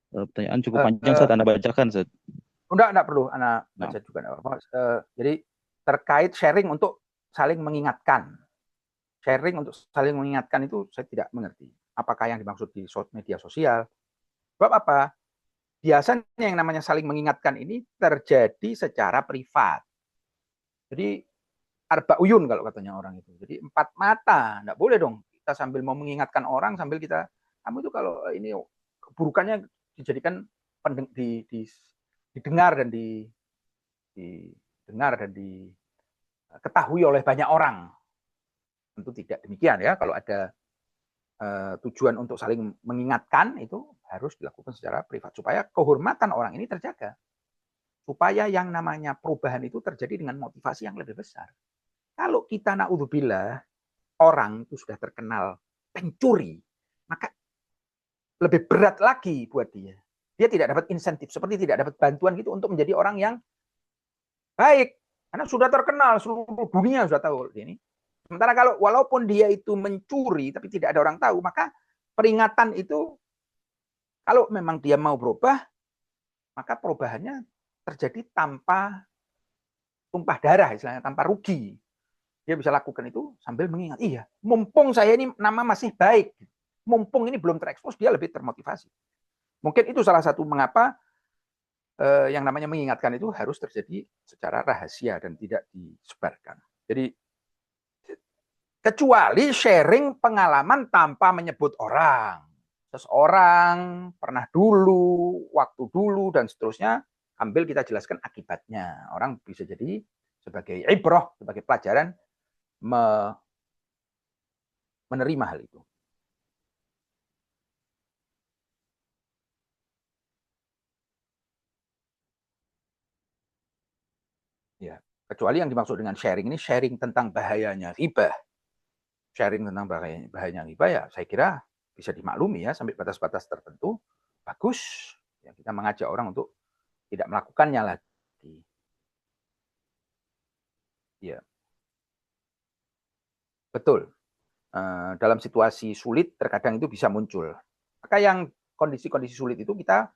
Pertanyaan cukup panjang, Ustaz. Anda bacakan, Ustaz. Enggak perlu Anda baca juga. Jadi terkait sharing untuk saling mengingatkan. Sharing untuk saling mengingatkan itu saya tidak mengerti. Apakah yang dimaksud di media sosial? Sebab apa? Biasanya yang namanya saling mengingatkan ini terjadi secara privat. Jadi arba uyun kalau katanya orang itu. Jadi empat mata, enggak boleh dong kita sambil mau mengingatkan orang sambil kita, kamu itu kalau ini keburukannya dijadikan didengar dan didengar dan diketahui oleh banyak orang. Tentu tidak demikian ya. Kalau ada tujuan untuk saling mengingatkan itu harus dilakukan secara privat supaya kehormatan orang ini terjaga. Supaya yang namanya perubahan itu terjadi dengan motivasi yang lebih besar. Kalau kita naudzubillah orang itu sudah terkenal pencuri, maka lebih berat lagi buat dia. Dia tidak dapat insentif, seperti tidak dapat bantuan gitu untuk menjadi orang yang baik. Karena sudah terkenal, seluruh dunia sudah tahu ini. Sementara kalau walaupun dia itu mencuri, tapi tidak ada orang tahu, maka peringatan itu, kalau memang dia mau berubah, maka perubahannya terjadi tanpa tumpah darah, istilahnya tanpa rugi. Dia bisa lakukan itu sambil mengingat, iya, mumpung saya ini nama masih baik, mumpung ini belum terekspos, dia lebih termotivasi. Mungkin itu salah satu mengapa yang namanya mengingatkan itu harus terjadi secara rahasia dan tidak disebarkan. Jadi kecuali sharing pengalaman tanpa menyebut orang. Seseorang pernah dulu, waktu dulu, dan seterusnya, ambil kita jelaskan akibatnya. Orang bisa jadi sebagai ibrah, sebagai pelajaran, menerima hal itu. Ya, kecuali yang dimaksud dengan sharing ini, sharing tentang bahayanya ghibah. Sharing tentang bahayanya ghibah, ya saya kira bisa dimaklumi ya, sampai batas-batas tertentu, bagus. Ya, kita mengajak orang untuk tidak melakukannya lagi. Ya, betul. Dalam situasi sulit terkadang itu bisa muncul. Maka yang kondisi-kondisi sulit itu kita,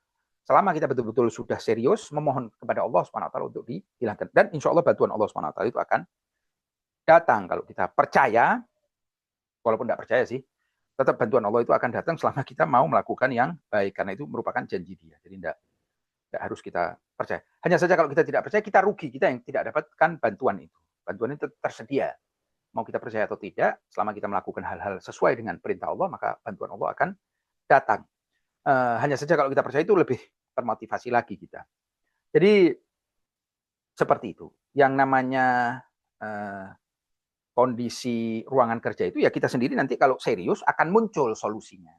selama kita betul-betul sudah serius memohon kepada Allah SWT untuk dihilangkan, dan insya Allah bantuan Allah SWT itu akan datang. Kalau kita percaya, walaupun tidak percaya sih, tetap bantuan Allah itu akan datang selama kita mau melakukan yang baik, karena itu merupakan janji dia. Jadi tidak harus kita percaya. Hanya saja kalau kita tidak percaya, kita rugi, kita yang tidak dapatkan bantuan itu. Bantuan itu tersedia. Mau kita percaya atau tidak, selama kita melakukan hal-hal sesuai dengan perintah Allah, maka bantuan Allah akan datang. Hanya saja kalau kita percaya itu lebih termotivasi lagi kita. Jadi seperti itu. Yang namanya kondisi ruangan kerja itu, ya kita sendiri nanti kalau serius akan muncul solusinya.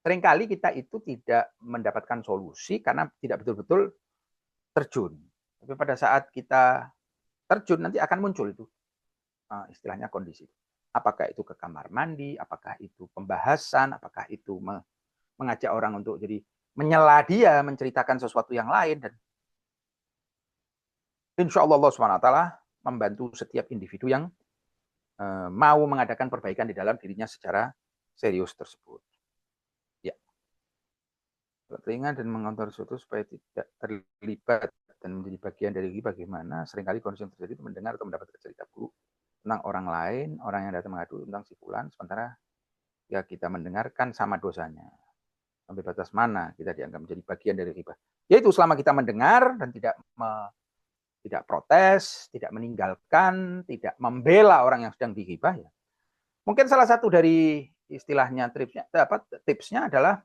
Seringkali kita itu tidak mendapatkan solusi karena tidak betul-betul terjun. Tapi pada saat kita terjun, nanti akan muncul itu istilahnya kondisi. Apakah itu ke kamar mandi, apakah itu pembahasan, apakah itu mengajak orang untuk jadi menyela dia, menceritakan sesuatu yang lain, dan insya Allah Allah SWT membantu setiap individu yang mau mengadakan perbaikan di dalam dirinya secara serius tersebut. Ya. telinga dan mengontrol sesuatu supaya tidak terlibat dan menjadi bagian dari bagaimana seringkali kondisi yang terjadi itu mendengar atau mendapatkan cerita buruk tentang orang lain, orang yang datang mengadu tentang si fulan, sementara ya kita mendengarkan sama dosanya. Sampai batas mana kita dianggap menjadi bagian dari ghibah. Yaitu selama kita mendengar dan tidak protes, tidak meninggalkan, tidak membela orang yang sedang dighibah ya. Mungkin salah satu dari istilahnya tipsnya adalah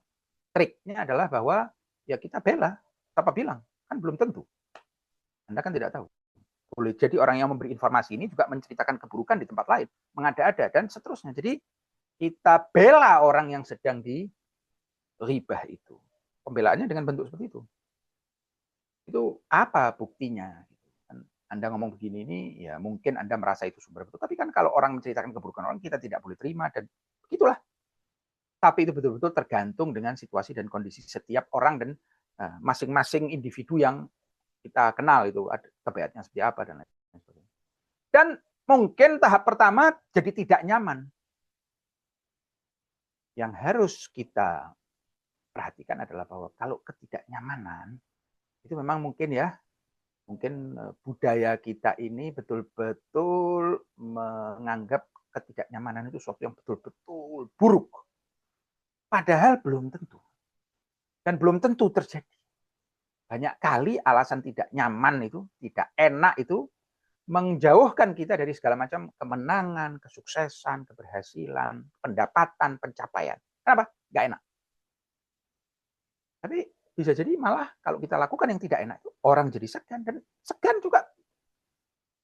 triknya adalah bahwa ya kita bela, apa bilang, kan belum tentu. Anda kan tidak tahu. Boleh jadi orang yang memberi informasi ini juga menceritakan keburukan di tempat lain, mengada-ada dan seterusnya. Jadi kita bela orang yang sedang ghibah itu. Pembelaannya dengan bentuk seperti itu. Itu apa buktinya? Anda ngomong begini ini, ya mungkin Anda merasa itu sumber betul. Tapi kan kalau orang menceritakan keburukan orang, kita tidak boleh terima dan begitulah. Tapi itu betul-betul tergantung dengan situasi dan kondisi setiap orang dan masing-masing individu yang kita kenal itu tabiatnya seperti apa dan lain sebagainya. Dan mungkin tahap pertama jadi tidak nyaman. Yang harus kita perhatikan adalah bahwa kalau ketidaknyamanan itu memang mungkin budaya kita ini betul-betul menganggap ketidaknyamanan itu sesuatu yang betul-betul buruk. Padahal belum tentu. Dan belum tentu terjadi. Banyak kali alasan tidak nyaman itu, tidak enak itu, menjauhkan kita dari segala macam kemenangan, kesuksesan, keberhasilan, pendapatan, pencapaian. Kenapa? Nggak enak. Tapi bisa jadi malah kalau kita lakukan yang tidak enak itu orang jadi segan, dan segan juga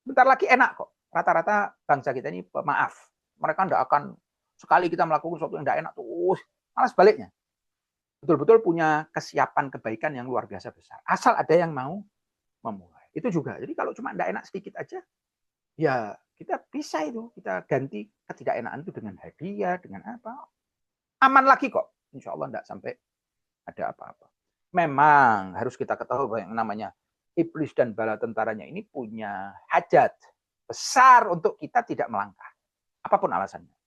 bentar lagi enak kok. Rata-rata bangsa kita ini pemaaf. Mereka tidak akan sekali kita melakukan sesuatu yang tidak enak tuh malah sebaliknya. Betul-betul punya kesiapan kebaikan yang luar biasa besar. Asal ada yang mau memulai. Itu juga. Jadi kalau cuma tidak enak sedikit aja, ya kita bisa itu. Kita ganti ketidakenaan itu dengan hadiah, dengan apa. Aman lagi kok. Insya Allah tidak sampai ada apa-apa. Memang harus kita ketahui bahwa yang namanya iblis dan bala tentaranya ini punya hajat besar untuk kita tidak melangkah. Apapun alasannya.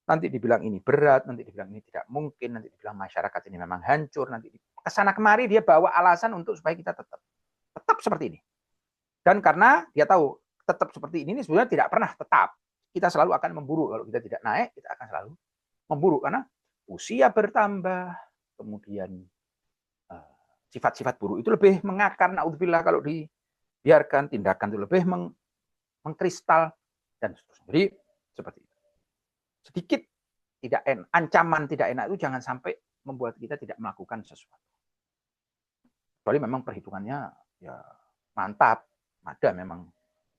Nanti dibilang ini berat, nanti dibilang ini tidak mungkin, nanti dibilang masyarakat ini memang hancur, nanti kesana kemari dia bawa alasan untuk supaya kita tetap seperti ini. Dan karena dia tahu tetap seperti ini sebenarnya tidak pernah tetap. Kita selalu akan memburu. Kalau kita tidak naik, kita akan selalu memburu. Karena usia bertambah, kemudian sifat-sifat buruk itu lebih mengakar, naudzubillah, kalau dibiarkan, tindakan itu lebih mengkristal, dan seterusnya. Jadi seperti itu. Sedikit tidak enak, ancaman tidak enak itu jangan sampai membuat kita tidak melakukan sesuatu. Kecuali memang perhitungannya ya mantap, ada memang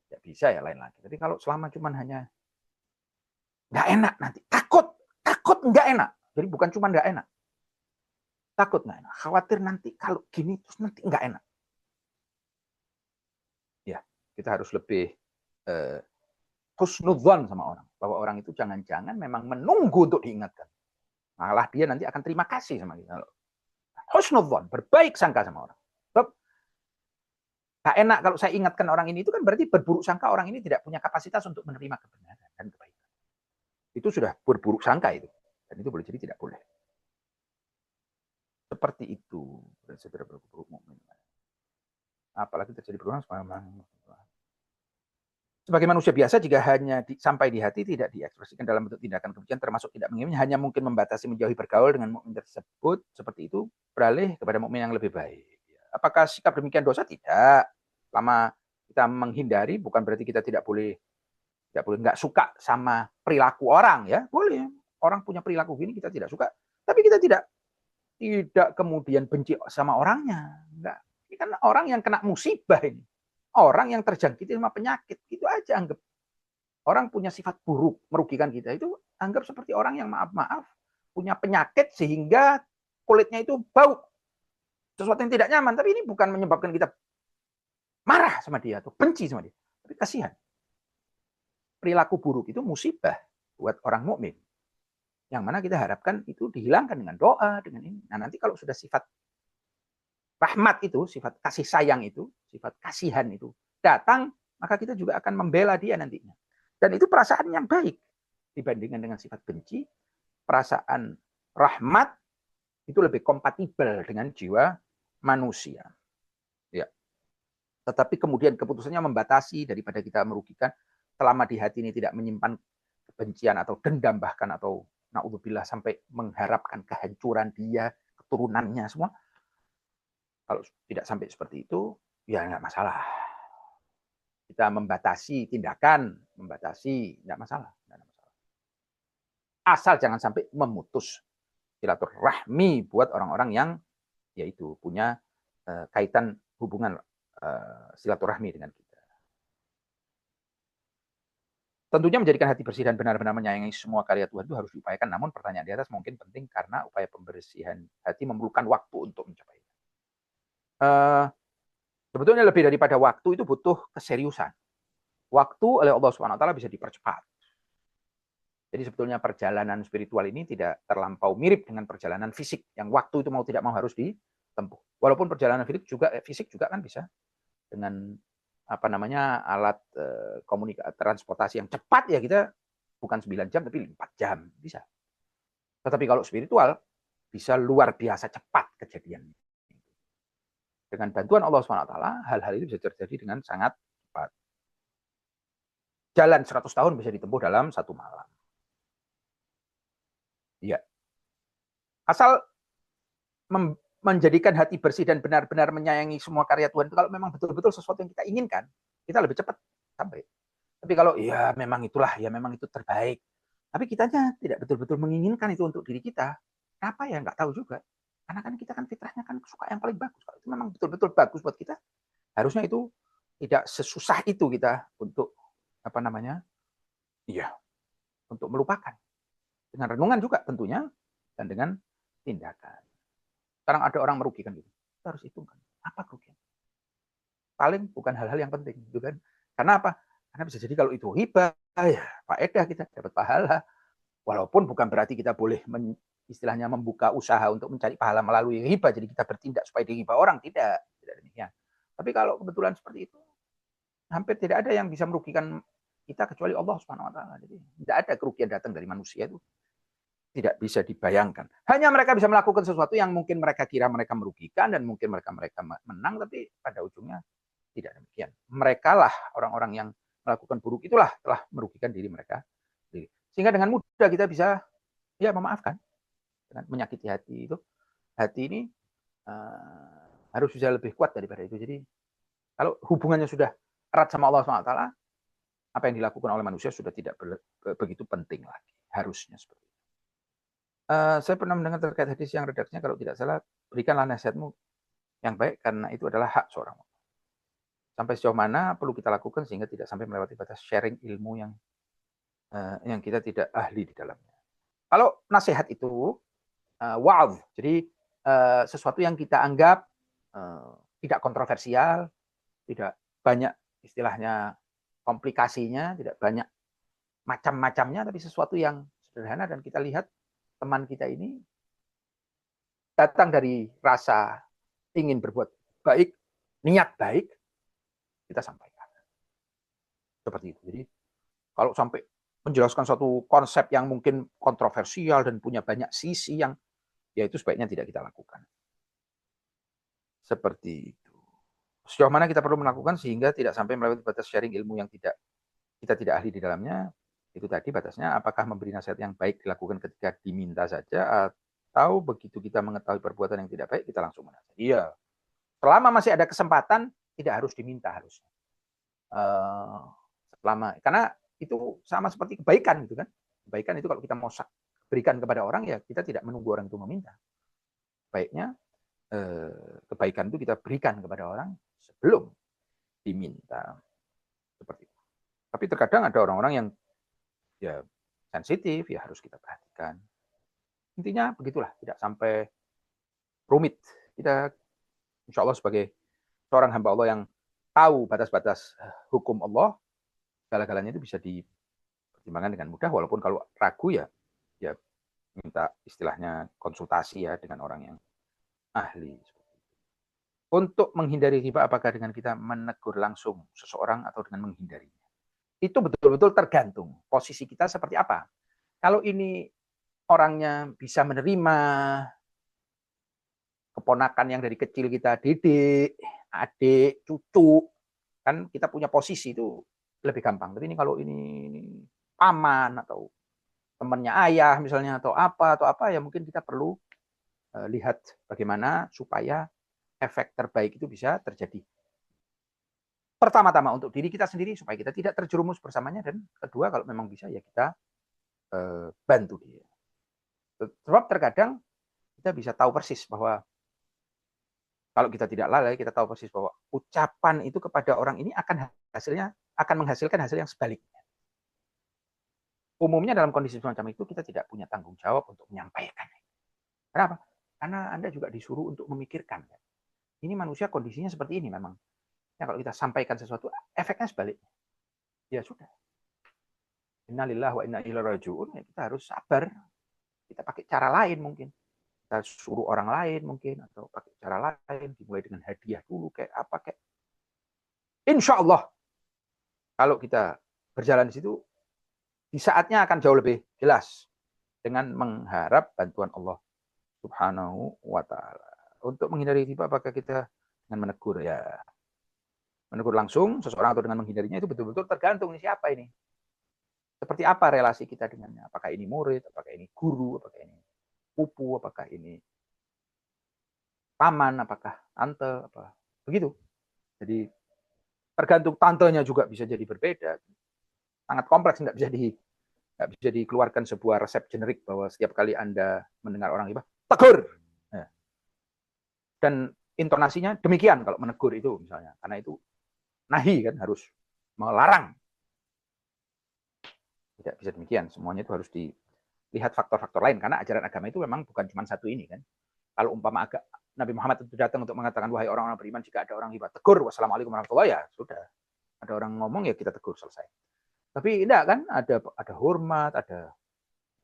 tidak bisa ya lain lagi. Jadi kalau selama cuman hanya nggak enak nanti, takut nggak enak. Jadi bukan cuma nggak enak, takut nggak enak, khawatir nanti kalau gini terus nanti nggak enak. Ya, kita harus lebih husnudzon sama orang, bahwa orang itu jangan-jangan memang menunggu untuk diingatkan. Malah dia nanti akan terima kasih sama kita. Husnudzon, berbaik sangka sama orang. Sebab gak enak kalau saya ingatkan orang ini, itu kan berarti berburuk sangka orang ini tidak punya kapasitas untuk menerima kebenaran dan kebaikan. Itu sudah berburuk sangka itu. Dan itu boleh jadi tidak boleh. Seperti itu. Saudara berburuk mukmin. Apalagi terjadi berulang sebagai manusia biasa, jika hanya sampai di hati tidak diekspresikan dalam bentuk tindakan kebencian, termasuk tidak mengingini, hanya mungkin membatasi menjauhi bergaul dengan mukmin tersebut, seperti itu beralih kepada mukmin yang lebih baik. Apakah sikap demikian dosa? Tidak. Lama kita menghindari bukan berarti kita tidak boleh nggak suka sama perilaku orang, ya boleh. Orang punya perilaku gini kita tidak suka, tapi kita tidak kemudian benci sama orangnya. Enggak. Ini kan orang yang kena musibah ini. Orang yang terjangkit sama penyakit, itu aja anggap. Orang punya sifat buruk, merugikan kita, itu anggap seperti orang yang maaf-maaf, punya penyakit sehingga kulitnya itu bau. Sesuatu yang tidak nyaman, tapi ini bukan menyebabkan kita marah sama dia atau benci sama dia. Tapi kasihan. Perilaku buruk itu musibah buat orang mukmin. Yang mana kita harapkan itu dihilangkan dengan doa, dengan ini. Nah, nanti kalau sudah sifat rahmat itu, sifat kasih sayang itu, sifat kasihan itu datang, maka kita juga akan membela dia nantinya. Dan itu perasaan yang baik dibandingkan dengan sifat benci, perasaan rahmat itu lebih kompatibel dengan jiwa manusia. Ya. Tetapi kemudian keputusannya membatasi daripada kita merugikan, selama di hati ini tidak menyimpan kebencian atau dendam bahkan, atau naudzubillah sampai mengharapkan kehancuran dia, keturunannya semua. Kalau tidak sampai seperti itu, ya nggak masalah. Kita membatasi tindakan, membatasi, nggak masalah. Asal jangan sampai memutus silaturahmi buat orang-orang yang yaitu punya kaitan hubungan silaturahmi dengan kita. Tentunya menjadikan hati bersih dan benar-benar menyayangi semua karya Tuhan itu harus diupayakan. Namun pertanyaan di atas mungkin penting karena upaya pembersihan hati memerlukan waktu untuk mencapai. Sebetulnya lebih daripada waktu itu butuh keseriusan. Waktu oleh Allah SWT bisa dipercepat. Jadi sebetulnya perjalanan spiritual ini tidak terlampau mirip dengan perjalanan fisik yang waktu itu mau tidak mau harus ditempuh. Walaupun perjalanan fisik juga kan bisa dengan alat komunikasi transportasi yang cepat, ya kita bukan 9 jam tapi 4 jam bisa. Tetapi kalau spiritual bisa luar biasa cepat kejadiannya. Dengan bantuan Allah SWT, hal-hal itu bisa terjadi dengan sangat cepat. Jalan 100 tahun bisa ditempuh dalam 1 malam. Iya. Asal menjadikan hati bersih dan benar-benar menyayangi semua karya Tuhan itu, kalau memang betul-betul sesuatu yang kita inginkan, kita lebih cepat sampai. Tapi kalau ya memang itulah, ya memang itu terbaik, tapi kitanya tidak betul-betul menginginkan itu untuk diri kita, apa ya nggak tahu juga. Karena kan kita kan fitrahnya kan suka yang paling bagus. Kalau itu memang betul-betul bagus buat kita, harusnya itu tidak sesusah itu kita untuk untuk melupakan. Dengan renungan juga tentunya, dan dengan tindakan. Sekarang ada orang merugikan gitu. Kita harus hitungkan, apa kerugian? Paling bukan hal-hal yang penting, gitu kan? Karena apa? Karena bisa jadi kalau itu hibah, ya faedah kita dapat pahala. Walaupun bukan berarti kita boleh istilahnya membuka usaha untuk mencari pahala melalui hibah, jadi kita bertindak supaya dihibah orang, tidak demikian. Tapi kalau kebetulan seperti itu, hampir tidak ada yang bisa merugikan kita kecuali Allah Subhanahu wa taala. Jadi tidak ada kerugian datang dari manusia itu. Tidak bisa dibayangkan. Hanya mereka bisa melakukan sesuatu yang mungkin mereka kira mereka merugikan dan mungkin mereka menang, tapi pada ujungnya tidak demikian. Mereka lah orang-orang yang melakukan buruk itulah telah merugikan diri mereka. Sehingga dengan mudah kita bisa memaafkan dengan menyakiti hati itu. Hati ini harus bisa lebih kuat daripada itu. Jadi kalau hubungannya sudah erat sama Allah SWT, apa yang dilakukan oleh manusia sudah tidak begitu penting lagi. Harusnya seperti itu. Saya pernah mendengar terkait hadis yang redaksinya, kalau tidak salah, berikanlah nasihatmu yang baik karena itu adalah hak seorang. Sampai sejauh mana perlu kita lakukan sehingga tidak sampai melewati batas sharing ilmu yang kita tidak ahli di dalamnya. Kalau nasihat itu wa'adh, jadi sesuatu yang kita anggap tidak kontroversial, tidak banyak istilahnya komplikasinya, tidak banyak macam-macamnya, tapi sesuatu yang sederhana dan kita lihat teman kita ini datang dari rasa ingin berbuat baik, niat baik, kita sampaikan. Seperti itu. Jadi kalau sampai menjelaskan suatu konsep yang mungkin kontroversial dan punya banyak sisi yang ya itu sebaiknya tidak kita lakukan. Seperti itu. Sejauh mana kita perlu melakukan sehingga tidak sampai melewati batas sharing ilmu yang kita tidak ahli di dalamnya. Itu tadi batasnya, apakah memberi nasihat yang baik dilakukan ketika diminta saja, atau begitu kita mengetahui perbuatan yang tidak baik, kita langsung menasihati. Iya. Selama masih ada kesempatan, tidak harus diminta harusnya. Karena itu sama seperti kebaikan gitu kan. Kebaikan itu kalau kita mau berikan kepada orang, ya kita tidak menunggu orang itu meminta. Baiknya kebaikan itu kita berikan kepada orang sebelum diminta. Seperti itu. Tapi terkadang ada orang-orang yang ya sensitif, ya harus kita perhatikan. Intinya begitulah, tidak sampai rumit. Kita insya Allah sebagai seorang hamba Allah yang tahu batas-batas hukum Allah, segala-galanya itu bisa dipertimbangkan dengan mudah, walaupun kalau ragu ya minta istilahnya konsultasi ya dengan orang yang ahli. Untuk menghindari riba, apakah dengan kita menegur langsung seseorang atau dengan menghindarinya? Itu betul-betul tergantung posisi kita seperti apa. Kalau ini orangnya bisa menerima, keponakan yang dari kecil kita didik, adik, cucu, kan kita punya posisi itu lebih gampang. Tapi ini kalau ini paman atau temannya ayah misalnya atau apa ya mungkin kita perlu lihat bagaimana supaya efek terbaik itu bisa terjadi. Pertama-tama untuk diri kita sendiri supaya kita tidak terjerumus bersamanya, dan kedua kalau memang bisa ya kita bantu dia. Sebab terkadang kita bisa tahu persis bahwa kalau kita tidak lalai, kita tahu persis bahwa ucapan itu kepada orang ini akan menghasilkan hasil yang sebaliknya. Umumnya dalam kondisi semacam itu kita tidak punya tanggung jawab untuk menyampaikan. Kenapa? Karena Anda juga disuruh untuk memikirkan. Ini manusia kondisinya seperti ini memang. Ya, kalau kita sampaikan sesuatu, efeknya sebaliknya. Ya sudah. Innalillahi wa inna ilaihi raji'un. Ya, kita harus sabar. Kita pakai cara lain mungkin. Kita suruh orang lain mungkin, atau pakai cara lain, dimulai dengan hadiah dulu, kayak apa, kayak. Insya Allah, kalau kita berjalan di situ, di saatnya akan jauh lebih jelas dengan mengharap bantuan Allah Subhanahu wa Ta'ala. Untuk menghindari riba, apakah kita dengan menegur? Ya, menegur langsung seseorang atau dengan menghindarinya itu betul-betul tergantung nih siapa ini. Seperti apa relasi kita dengannya? Apakah ini murid, apakah ini guru, apakah ini pupu, apakah ini paman, apakah tante, apa begitu. Jadi tergantung tantenya juga bisa jadi berbeda. Sangat kompleks, nggak bisa dikeluarkan sebuah resep generik bahwa setiap kali Anda mendengar orang riba, tegur. Ya. Dan intonasinya demikian kalau menegur itu misalnya, karena itu nahi kan, harus melarang. Tidak bisa demikian, semuanya itu harus dilihat faktor-faktor lain, karena ajaran agama itu memang bukan cuma satu ini kan. Kalau umpama Nabi Muhammad itu datang untuk mengatakan, wahai orang-orang beriman, jika ada orang riba, tegur, wassalamualaikum warahmatullahi wabarakatuh, ya sudah. Ada orang ngomong ya kita tegur, selesai. Tapi tidak kan, ada hormat, ada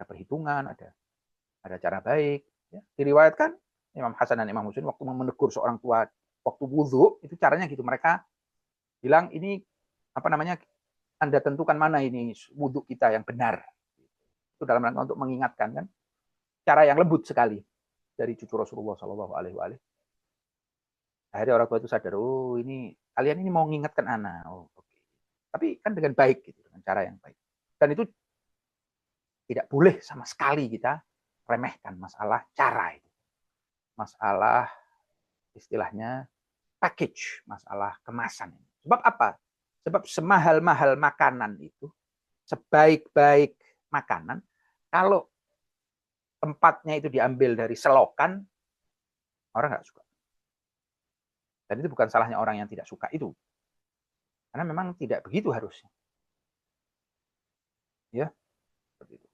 perhitungan, ada cara baik. Ya. Diriwayatkan Imam Hasan dan Imam Husain waktu menegur seorang tua waktu wudhu, itu caranya gitu. Mereka bilang, ini apa namanya, Anda tentukan mana ini wudhu kita yang benar. Itu dalam rangka untuk mengingatkan kan. Cara yang lembut sekali dari cucu Rasulullah Shallallahu Alaihi Wasallam. Akhirnya orang tua itu sadar, oh ini kalian ini mau mengingatkan anak. Oh, okay. Tapi kan dengan baik gitu, dengan cara yang baik. Dan itu tidak boleh sama sekali kita remehkan masalah cara itu. Masalah istilahnya package, masalah kemasan. Sebab apa? Sebab semahal-mahal makanan itu, sebaik-baik makanan, kalau tempatnya itu diambil dari selokan, orang nggak suka. Dan itu bukan salahnya orang yang tidak suka itu. Karena memang tidak begitu harusnya. Ya, seperti itu.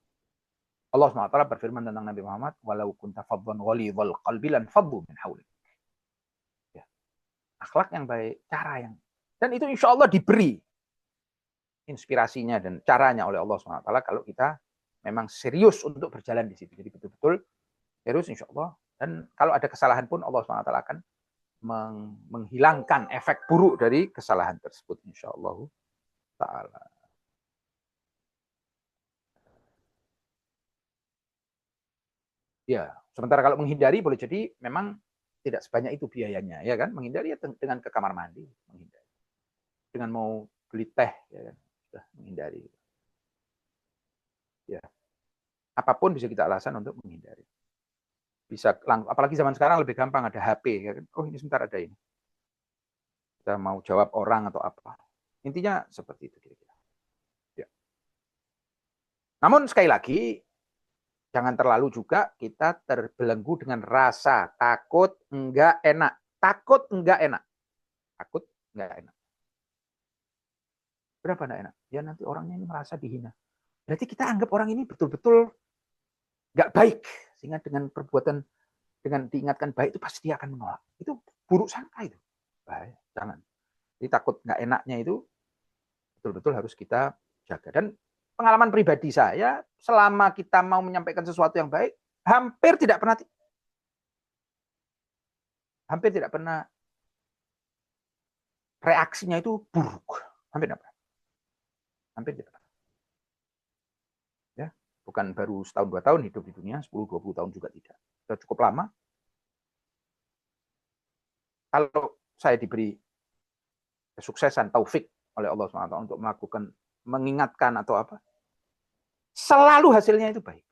Allah SWT berfirman tentang Nabi Muhammad, walau kunta faddan ghalidhal qalbi lan faddu min hawlik. Ya. Akhlak yang baik, cara yang, dan itu insya Allah diberi inspirasinya dan caranya oleh Allah SWT kalau kita memang serius untuk berjalan di situ. Jadi betul-betul serius insya Allah. Dan kalau ada kesalahan pun Allah SWT akan menghilangkan efek buruk dari kesalahan tersebut insya Allah Ta'ala. Ya, sementara kalau menghindari boleh jadi memang tidak sebanyak itu biayanya, ya kan? Menghindari ya dengan ke kamar mandi, menghindari. Dengan mau beli teh, ya kan? Sudah menghindari. Ya, apapun bisa kita alasan untuk menghindari. Bisa apalagi zaman sekarang lebih gampang, ada HP, ya kan? Oh ini sebentar ada ini. Kita mau jawab orang atau apa. Intinya seperti itu kira-kira. Ya. Namun sekali lagi, jangan terlalu juga kita terbelenggu dengan rasa takut enggak enak. Takut enggak enak. Takut enggak enak. Berapa enggak enak? Ya nanti orangnya ini merasa dihina. Berarti kita anggap orang ini betul-betul enggak baik. Sehingga dengan perbuatan, dengan diingatkan baik itu pasti dia akan menolak. Itu buruk sangka itu. Bahaya. Jangan. Jadi takut enggak enaknya itu betul-betul harus kita jaga. Dan pengalaman pribadi saya, selama kita mau menyampaikan sesuatu yang baik, hampir tidak pernah reaksinya itu buruk. Hampir tidak pernah. Hampir tidak pernah. Ya, bukan baru setahun 2 tahun hidup di dunia, 10-20 tahun juga tidak. Sudah cukup lama. kalau saya diberi kesuksesan, taufik oleh Allah SWT untuk melakukan, mengingatkan atau apa, selalu hasilnya itu baik.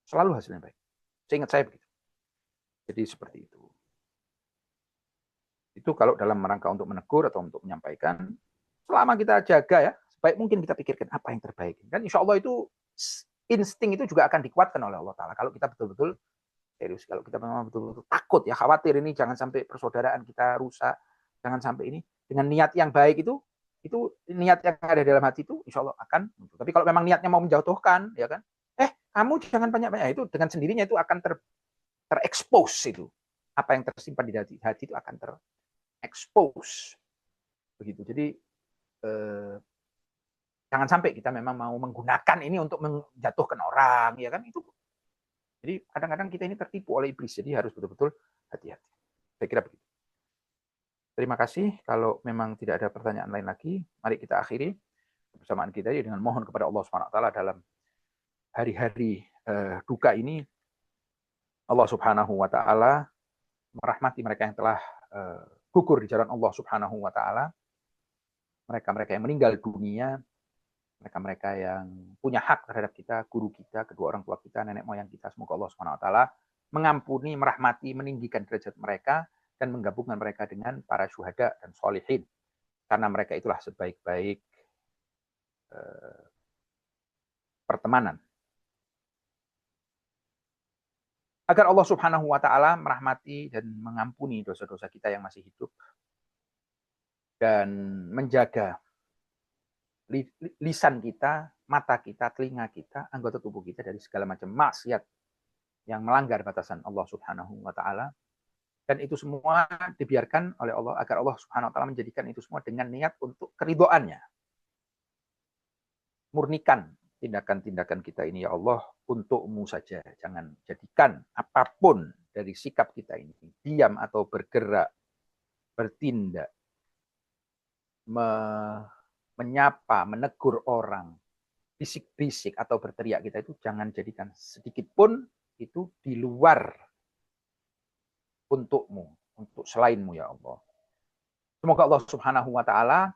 Selalu hasilnya baik. Seingat saya begitu. Jadi seperti itu. Itu kalau dalam rangka untuk menegur atau untuk menyampaikan, selama kita jaga ya, sebaik mungkin kita pikirkan apa yang terbaik. Dan insya Allah itu, insting itu juga akan dikuatkan oleh Allah Ta'ala. Kalau kita betul-betul serius, kalau kita memang betul-betul takut ya, khawatir ini jangan sampai persaudaraan kita rusak, jangan sampai ini, dengan niat yang baik itu niat yang ada dalam hati itu insya Allah akan muncul. Tapi kalau memang niatnya mau menjatuhkan, ya kan, kamu jangan banyak-banyak, itu dengan sendirinya itu akan terekspos itu. Apa yang tersimpan di hati itu akan terekspos. Begitu. Jadi jangan sampai kita memang mau menggunakan ini untuk menjatuhkan orang, ya kan, itu. Jadi kadang-kadang kita ini tertipu oleh iblis, jadi harus betul-betul hati-hati. Saya kira begitu. Terima kasih. Kalau memang tidak ada pertanyaan lain lagi, mari kita akhiri persamaan kita dengan mohon kepada Allah SWT dalam hari-hari duka ini. Allah Subhanahu wa Ta'ala merahmati mereka yang telah gugur di jalan Allah Subhanahu wa Ta'ala, mereka-mereka yang meninggal dunia, mereka-mereka yang punya hak terhadap kita, guru kita, kedua orang tua kita, nenek moyang kita. Semoga Allah Subhanahu wa Ta'ala mengampuni, merahmati, meninggikan derajat mereka, dan menggabungkan mereka dengan para syuhada dan sholihin. Karena mereka itulah sebaik-baik pertemanan. Agar Allah Subhanahu wa Ta'ala merahmati dan mengampuni dosa-dosa kita yang masih hidup, dan menjaga lisan kita, mata kita, telinga kita, anggota tubuh kita dari segala macam maksiat yang melanggar batasan Allah Subhanahu wa Ta'ala. Dan itu semua dibiarkan oleh Allah agar Allah Subhanahu wa Ta'ala menjadikan itu semua dengan niat untuk keridhoannya. Murnikan tindakan-tindakan kita ini ya Allah untukmu saja. Jangan jadikan apapun dari sikap kita ini, diam atau bergerak, bertindak, menyapa, menegur orang, bisik-bisik atau berteriak kita itu jangan jadikan sedikit pun itu di luar untukmu, untuk selainmu ya Allah. Semoga Allah Subhanahu wa Ta'ala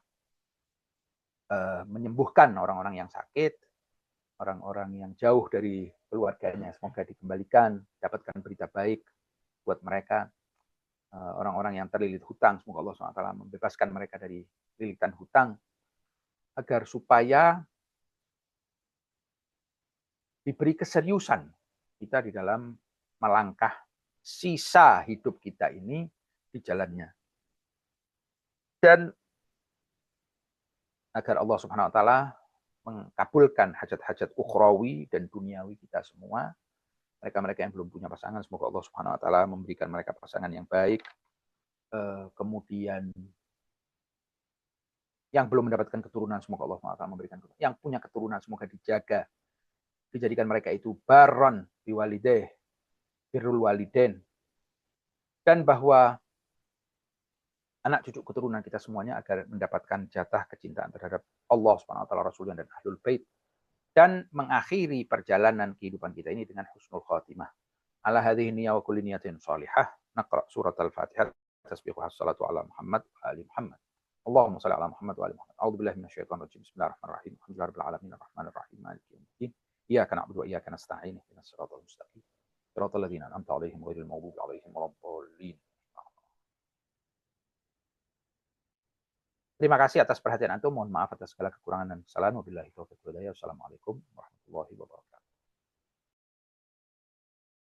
menyembuhkan orang-orang yang sakit, orang-orang yang jauh dari keluarganya, semoga dikembalikan, dapatkan berita baik buat mereka. Orang-orang yang terlilit hutang, semoga Allah Subhanahu wa Ta'ala membebaskan mereka dari lilitan hutang, agar supaya diberi keseriusan kita di dalam melangkah sisa hidup kita ini di jalannya. Dan agar Allah Subhanahu wa Ta'ala mengkabulkan hajat-hajat ukhrawi dan duniawi kita semua. Mereka-mereka yang belum punya pasangan, semoga Allah Subhanahu wa Ta'ala memberikan mereka pasangan yang baik. Kemudian yang belum mendapatkan keturunan, semoga Allah Subhanahu wa Ta'ala memberikan keturunan. Yang punya keturunan, semoga dijaga, dijadikan mereka itu baron biwalideh, birrul waliden, dan bahwa anak cucu keturunan kita semuanya agar mendapatkan jatah kecintaan terhadap Allah Subhanahu wa Ta'ala, Rasulullah dan Ahlul Bait, dan mengakhiri perjalanan kehidupan kita ini dengan husnul khatimah. Ala hadhihi niyya wa kulli niyatin shalihah. Naqra surat Al-Fatihah. Tasbihus salatu ala Muhammad wa ali Muhammad. Allahumma shalli ala Muhammad wa ali Muhammad. A'udzu billahi minasyaitonir rajim. Bismillahirrahmanirrahim. Alhamdulillahirabbil alamin arrahmanir rahim maliki yaumiddin. Iyyaka na'budu wa iyyaka nasta'in. Ihdinas siratal mustaqim. Siratal ladzina an'amta 'alaihim ghairil maghdubi 'alaihim waladdallin. Terima kasih atas perhatian antum. Mohon maaf atas segala kekurangan dan kesalahan. Wabillahi taufiq wal hidayah. Wassalamualaikum warahmatullahi wabarakatuh.